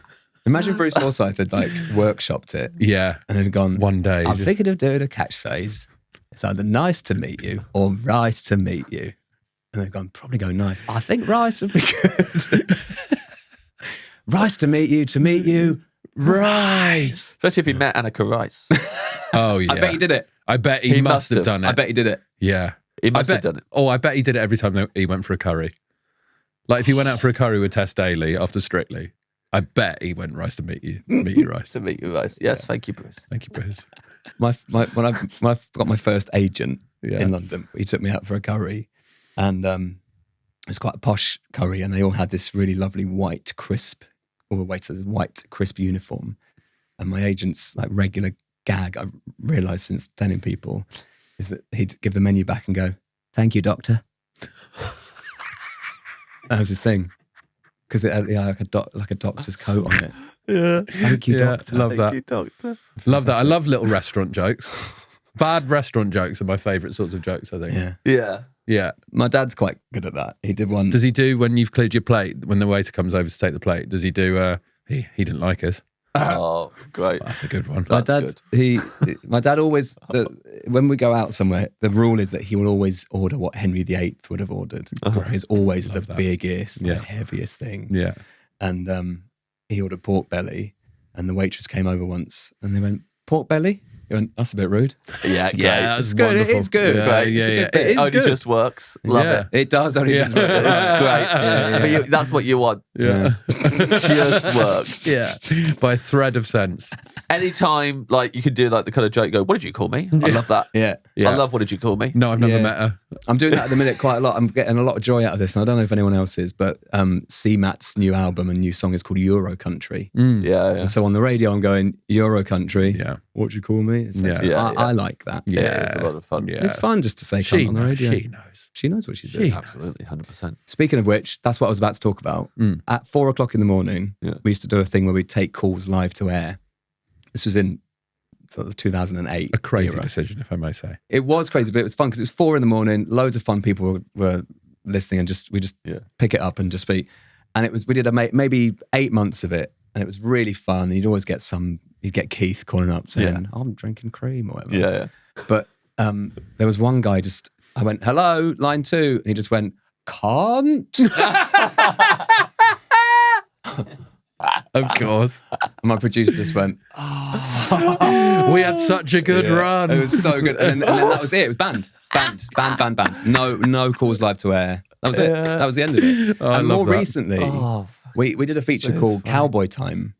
Imagine Bruce Forsyth had like workshopped it Yeah. and had gone, One day. I'm thinking of doing a catchphrase. It's either nice to meet you or Rice to meet you. And they've gone, probably go nice. I think Rice would be good. Rice to meet you, Rice. Especially if he met Annika Rice. Oh, yeah. I bet he did it. I bet he must have done it. I bet he did it. Yeah. He must I have bet, done it. Oh, I bet he did it every time he went for a curry. Like if he went out for a curry with Tess Daly after Strictly, I bet he went Rice to meet you, Rice. To meet you, Rice. Yes, thank you, Bruce. Thank you, Bruce. When I got my first agent Yeah. in London, he took me out for a curry, and it was quite a posh curry, and they all had this really lovely white crisp, all the waiters white crisp uniform, and my agent's like regular gag I realised since telling people is that he'd give the menu back and go, "Thank you, doctor." That was his thing. Because it had like a doctor's coat on it. Yeah. Thank you, Yeah, doctor. love that. Thank you, doctor. Love that. I love little restaurant jokes. Bad restaurant jokes are my favourite sorts of jokes, I think. Yeah. Yeah. Yeah. My dad's quite good at that. He did one. Does he do when you've cleared your plate, when the waiter comes over to take the plate, does he do, he didn't like us? Oh, great. That's a good one. My That's dad, my dad always, when we go out somewhere, the rule is that he will always order what Henry VIII would have ordered. It's always the that. biggest, Yeah. the heaviest thing. Yeah. And he ordered pork belly, and the waitress came over once, and they went, "Pork belly?" He went, "That's a bit rude." Yeah, great. Yeah, that's It's good. wonderful. It is good. Yeah, Great. yeah, It's a yeah. good bit. It is Only good. just works. Love Yeah. it. It does only Yeah. just work. It's great. Yeah. But that's what you want. Yeah. Just works. Yeah. By a thread of sense. Anytime, like, you could do like the kind of joke, go, "What did you call me?" I love that. Yeah. Yeah. I love "What did you call me?" No, I've never Yeah. met her. I'm doing that at the minute quite a lot. I'm getting a lot of joy out of this, and I don't know if anyone else is, but C-Mat's new album and new song is called Euro Country. Mm. Yeah, yeah. And so on the radio, I'm going, Euro Country. Yeah. What do you call me? It's Yeah. Yeah, I like that. Yeah. Yeah, it's a lot of fun. Yeah. It's fun just to say She cunt on the knows. radio. She knows. She knows what she's She doing. knows. Absolutely, 100%. Speaking of which, that's what I was about to talk about. Mm. At 4:00 in the morning, Yeah. we used to do a thing where we'd take calls live to air. This was in sort of 2008. A crazy era. decision, if I may say. It was crazy, but it was fun because it was 4 a.m. Loads of fun people were listening, and we just Yeah. pick it up and just speak. And we did maybe 8 months of it, and it was really fun. You'd always get you'd get Keith calling up saying, "I'm drinking cream" or whatever. Yeah, yeah. But there was one guy I went, "Hello, line 2," and he just went, "Can't." Of course. And my producer just went, We had such a good run. It was so good. And then that was it. It was banned. Banned. No calls live to air. That was it. That was the end of it. Oh, I and love more that. recently, we did a feature called Cowboy Time.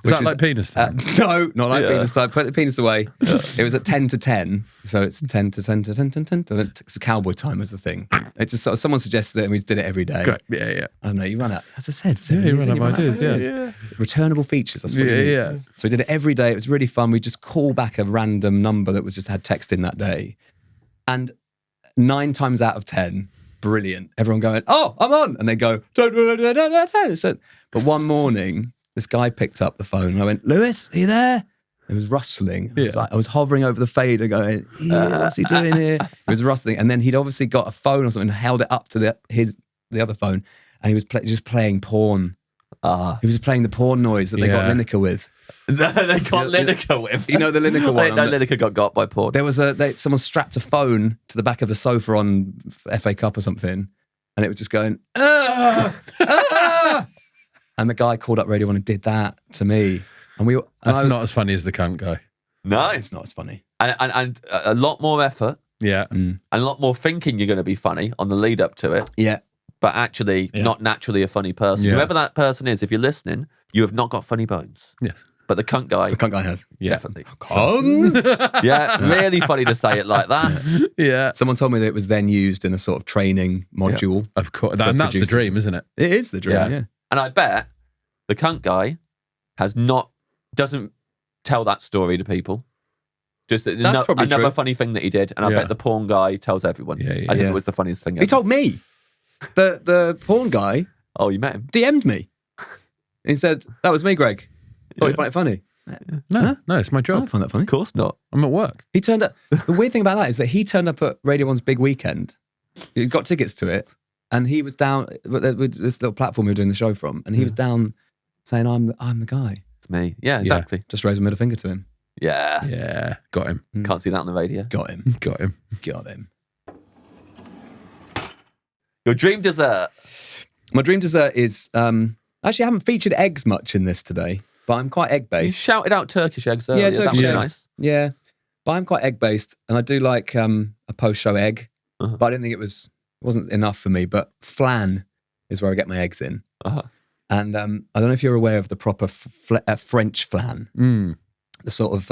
Is that like penis time? No, not like penis time. Put the penis away. It was at 10 to 10. So it's 10 to 10 to 10 to 10 to 10. It's a cowboy time as the thing. It's just someone suggested it and we did it every day. Great. Yeah, yeah. I don't know, you run out, as I said, Yeah, you run out of ideas, yeah. Returnable features. That's what you need. Yeah. So we did it every day. It was really fun. We just call back a random number that was just had text in that day. And 9 times out of 10, brilliant. Everyone going, "Oh, I'm on." And they go, "10." But one morning, this guy picked up the phone and I went, "Lewis, are you there?" It was rustling. I was hovering over the fader going, "What's he doing here?" It was rustling. And then he'd obviously got a phone or something and held it up to the other phone. And he was just playing porn. He was playing the porn noise that they got Lineker with. No, they got Lineker with. You know the Lineker one? No, Lineker got by porn. There was someone strapped a phone to the back of the sofa on FA Cup or something, and it was just going, ah! And the guy called up Radio 1 and did that to me. And That's not as funny as the cunt guy. No. It's not as funny. And a lot more effort. Yeah. And a lot more thinking you're going to be funny on the lead up to it. Yeah. But actually not naturally a funny person. Yeah. Whoever that person is, if you're listening, you have not got funny bones. Yes. But the cunt guy... The cunt guy has. Yeah. Definitely. Cunt? Yeah, really funny to say it like that. Yeah. Someone told me that it was then used in a sort of training module. Of course. And that's the producers. dream, isn't it? It is the dream, yeah. And I bet the cunt guy doesn't tell that story to people. Just That's probably another true. funny thing that he did, and I bet the porn guy tells everyone as if it was the funniest thing ever. He told me. The porn guy Oh, you met him? DM'd me. He said, that was me, Greg. Thought you find it funny. No, it's my I job. don't find that funny. Of course not. I'm at work. He turned up. The weird thing about that is that he turned up at Radio 1's big weekend. He got tickets to it, and he was down with this little platform we were doing the show from, and he was down saying, I'm the guy. It's me. Yeah, exactly. Just raised a middle finger to him. Yeah. Yeah. Got him. Can't see that on the radio. Got him. Got him. Got him. Your dream dessert. My dream dessert is, actually I haven't featured eggs much in this today, but I'm quite You egg-based. shouted out Turkish eggs earlier. Turkish that was eggs. nice. Yeah, but I'm quite egg-based, and I do like a post-show egg, but I didn't think it wasn't enough for me, but flan is where I get my eggs in. And I don't know if you're aware of the proper French flan. The sort of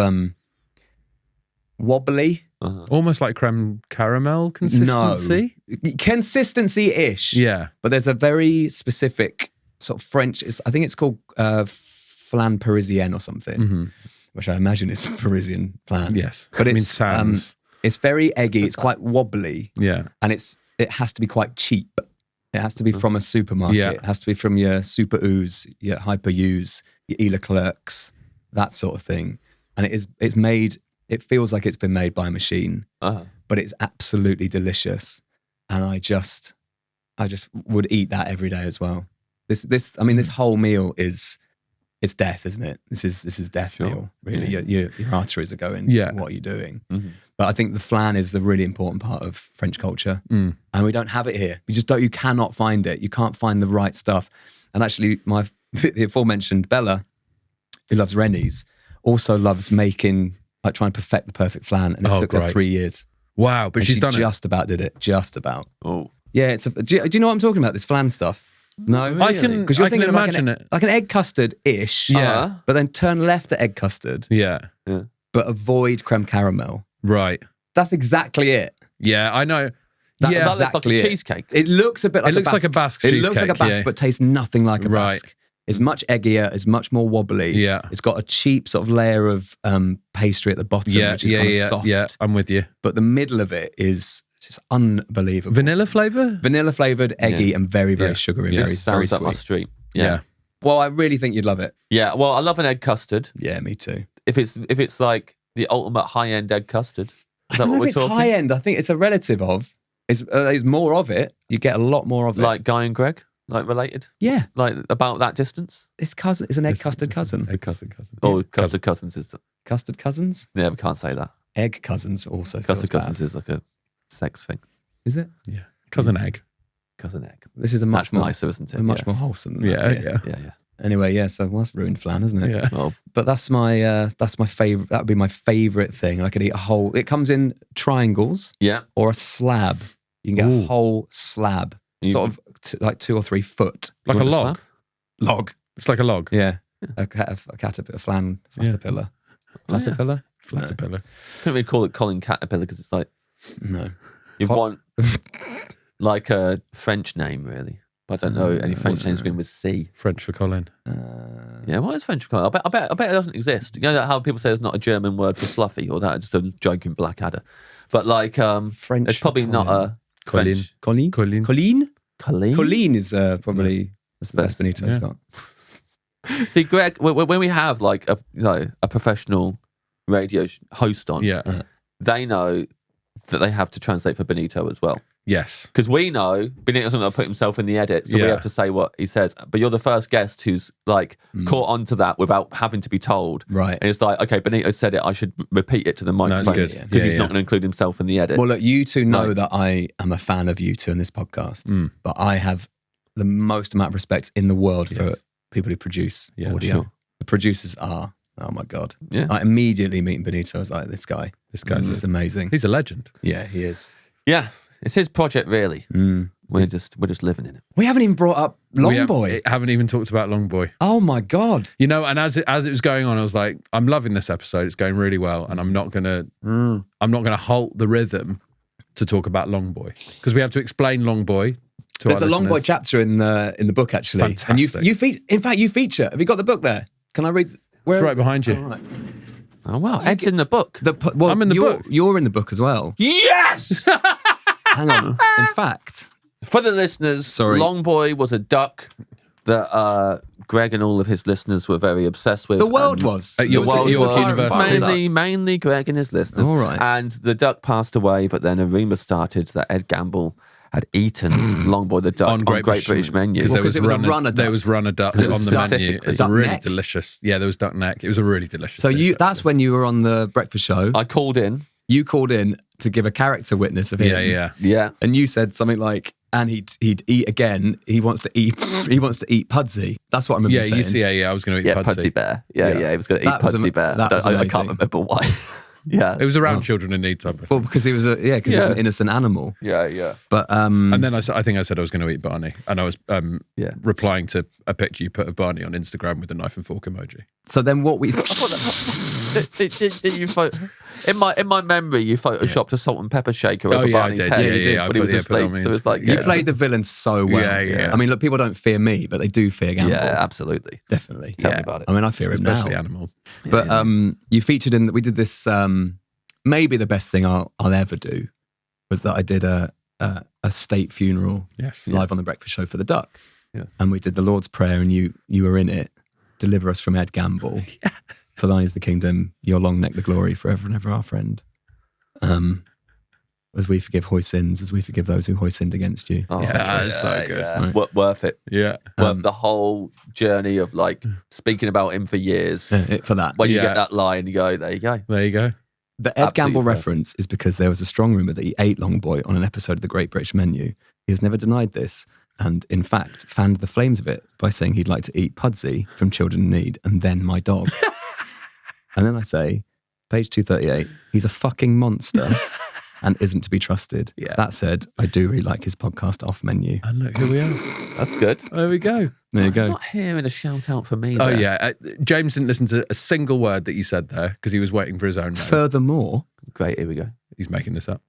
wobbly. Almost like creme caramel consistency. No. Consistency-ish. Yeah. But there's a very specific sort of French, I think it's called flan parisienne or something, which I imagine is Parisian flan. Yes. But it's sounds. it's very eggy, it's quite wobbly. Yeah. And it has to be quite cheap. It has to be from a supermarket. Yeah. It has to be from your Super Ooze, your Hyper Use, your Ela Clerks, that sort of thing. And it's made, it feels like it's been made by a machine, but it's absolutely delicious. And I just would eat that every day as well. This whole meal it's death, isn't it? This is death meal, really. Your arteries are going, what are you doing? But I think the flan is the really important part of French culture. And we don't have it here. You cannot find it. You can't find the right stuff. And actually, the aforementioned Bella, who loves Rennie's, also loves making, like trying to perfect the perfect flan. And it took her 3 years. Wow, but And she's she done it. just about did it. Just about. Oh. Yeah, do you know what I'm talking about? This flan stuff? No, I can- because you're I can thinking of imagine it. like an egg custard-ish. Yeah. But then turn left at egg custard, Yeah. but avoid creme caramel. Right. That's exactly it. Yeah, I know. That's yeah. That looks like exactly a it. cheesecake. It looks a bit like It looks like a Basque It looks like a cheesecake, Basque, yeah. but tastes nothing like a Right. Basque. It's much eggier. It's much more wobbly. Yeah. It's got a cheap sort of layer of pastry at the bottom, Yeah, which is kind of soft. yeah. I'm with you. But the middle of it is just unbelievable. Vanilla flavour? Vanilla flavored, eggy, and very, very Yeah. sugary, Yeah. very, very Sounds up my sweet. street. Yeah. Yeah. Well, I really think you'd love it. Yeah. Well, I love an egg custard. Yeah, me too. If it's like the ultimate high end egg custard. I don't know if it's high end. I think it's a relative of. It's more of it. You get a lot more of it. Like Guy and Greg, like related, yeah, like about that distance. it's cousin. It's an egg custard cousin. Egg cousin. Oh, custard cousins is. Custard cousins. Yeah, we can't say that. Egg cousins also. Custard feels cousins bad. is like a sex thing. Is it? Yeah. Cousin egg. Cousin egg. This is a much That's more nicer, isn't it? much more wholesome. than Yeah, that, yeah. Yeah. Anyway, yeah. So well, that's ruined flan, isn't it? Yeah. Well, But that's my favorite. That would be my favorite thing. I could eat a whole. It comes in triangles yeah. or a slab. You can get Ooh. a whole slab, sort of like 2 or 3 foot Like a Want a log. log. It's like a log. Yeah, a caterpillar, flatterpillar. Caterpillar? Flatterpillar. Couldn't really call it Colin Caterpillar because it's like No. you want like a French name, really. But I don't know any French names begin with C. French for Colin. Yeah, what is French for Colin? I bet it doesn't exist. You know how people say there's not a German word for fluffy, or that just a joking Blackadder. But like, French it's probably for not a Colin. French. Colleen? Colin. Colleen? Colleen. Colleen is probably that's the best Benito's Yeah. got. See, Greg, when we have like a professional radio host on, Yeah. they know that they have to translate for Benito as well. Yes. Because we know Benito's not going to put himself in the edit, so we Yeah. have to say what he says. But you're the first guest who's like caught onto that without having to be told. Right. And it's like, okay, Benito said it, I should repeat it to the microphone good. because Yeah, he's yeah. not going to include himself in the edit. Well, look, you two know Right. that I am a fan of you two in this podcast, but I have the most amount of respect in the world for people who produce audio. sure. The producers are, oh my God. Yeah. I immediately meeting Benito, I was like, this guy's just amazing. He's a legend. Yeah, he is. Yeah, it's his project, really. We're just living in it. We haven't even brought up Long Boy. Haven't even talked about Long Boy. Oh my God. You know, and as it was going on, I was like, I'm loving this episode. It's going really well, and I'm not gonna halt the rhythm to talk about Long Boy because we have to explain Long Boy to There's our a Long Boy listeners. chapter in the book, actually. Fantastic. And you feature. Have you got the book there? Can I read? Where It's right is- behind you. Oh, right. Oh, wow. Ed's in the book. Well, I'm in the book. You're in the book as well. Yes! Hang on. In fact, For the listeners, Sorry. Long Boy was a duck that Greg and all of his listeners were very obsessed with. the world and was. At York The world York was University. mainly Greg and his listeners. All right. And the duck passed away, but then a rumour started that Ed Gamble had eaten Long Boy the duck on Great British Menu. Because Well, 'cause it was a runner there duck. was runner duck It was on the duck- menu. specifically. It's Duck really neck. delicious. Yeah, there was duck neck. It was a really delicious. So dish, that's when you were on the breakfast show. I called in. You called in to give a character witness of him. Yeah. Yeah. And you said something like, and he'd eat again. He wants to eat Pudsey. That's what I remember Yeah, saying. you see, I was going to eat Yeah, Pudsey. Pudsey Bear. Yeah, he was going to eat That was Pudsey Bear. that was I amazing. can't remember why. Yeah. It was around children in need type of Well, because he was because he was an innocent animal. Yeah. But And then I think I said I was going to eat Barney, and I was Yeah. replying to a picture you put of Barney on Instagram with a knife and fork emoji. so then what we Did you in my memory you photoshopped a salt and pepper shaker over Oh, yeah, I Barney's did. head Yeah, yeah, yeah. I when he put- was yeah, put it asleep. on my So it was like you played the villain so well. Yeah. I mean, look, people don't fear me, but they do fear Gamble. yeah, absolutely. Definitely. Tell me about it. I mean, I fear him Especially now. animals. But you featured in we did this. Maybe the best thing I'll ever do was that I did a state funeral Yes. live on the breakfast show for the duck. Yeah. And we did the Lord's Prayer, and you were in it. Deliver us from Ed Gamble. For thine is the kingdom, your long neck the glory, forever and ever our friend. As we forgive hoy sins, as we forgive those who hoy sinned against you. Oh, that's so good. Right. Worth it. Yeah. Worth the whole journey of like speaking about him for years. For that. When you Yeah. get that line, you go, there you go. There you go. The Ed Absolutely Gamble perfect. reference is because there was a strong rumour that he ate Long Boy on an episode of The Great British Menu. He has never denied this, and in fact fanned the flames of it by saying he'd like to eat Pudsey from Children in Need and then my dog. And then I say, page 238, he's a fucking monster and isn't to be trusted. Yeah. That said, I do really like his podcast Off Menu. And look, here we are. That's good. There we go. There you I'm go. not hearing a shout out for me. Oh, there. yeah. James didn't listen to a single word that you said there because he was waiting for his own name. Furthermore, Great. Here we go. He's making this up.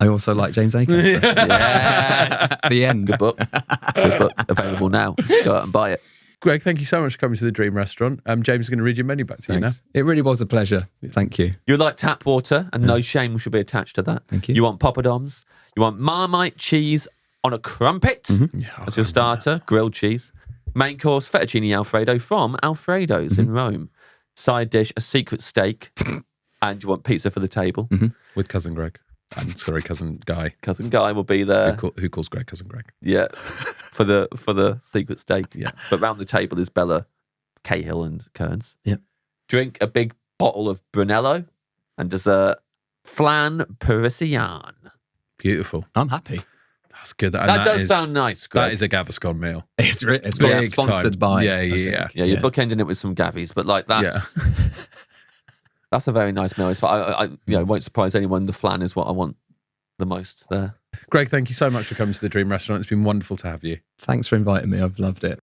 I also like James Acaster. Yes. The end. Good book. Good book. Available now. Go out and buy it. Greg, thank you so much for coming to the Dream Restaurant. James is going to read your menu back to you now. Thanks. It really was a pleasure. Thank you. You like tap water, and no shame should be attached to that. Thank you. You want poppadoms. You want Marmite cheese on a crumpet. Mm-hmm. That's your starter. Grilled cheese. Main course, fettuccine Alfredo from Alfredo's Mm-hmm. in Rome. Side dish, a secret steak. And you want pizza for the table. Mm-hmm. With Cousin Greg. Sorry, Cousin Guy. Cousin Guy will be there. Who calls Greg Cousin Greg? Yeah, for the secret steak. Yeah. But round the table is Bella, Cahill, and Kearns. Yeah. Drink a big bottle of Brunello, and dessert flan Parisian. Beautiful. I'm happy. That's good. And That does is- sound nice, Greg. That is a Gaviscon meal. It's Big sponsored time. by. Yeah, I think. yeah. Yeah, you're bookending it with some gavies, but like that's that's a very nice meal. It's, I it won't surprise anyone. The flan is what I want the most there. Greg, thank you so much for coming to the Dream Restaurant. It's been wonderful to have you. Thanks for inviting me. I've loved it.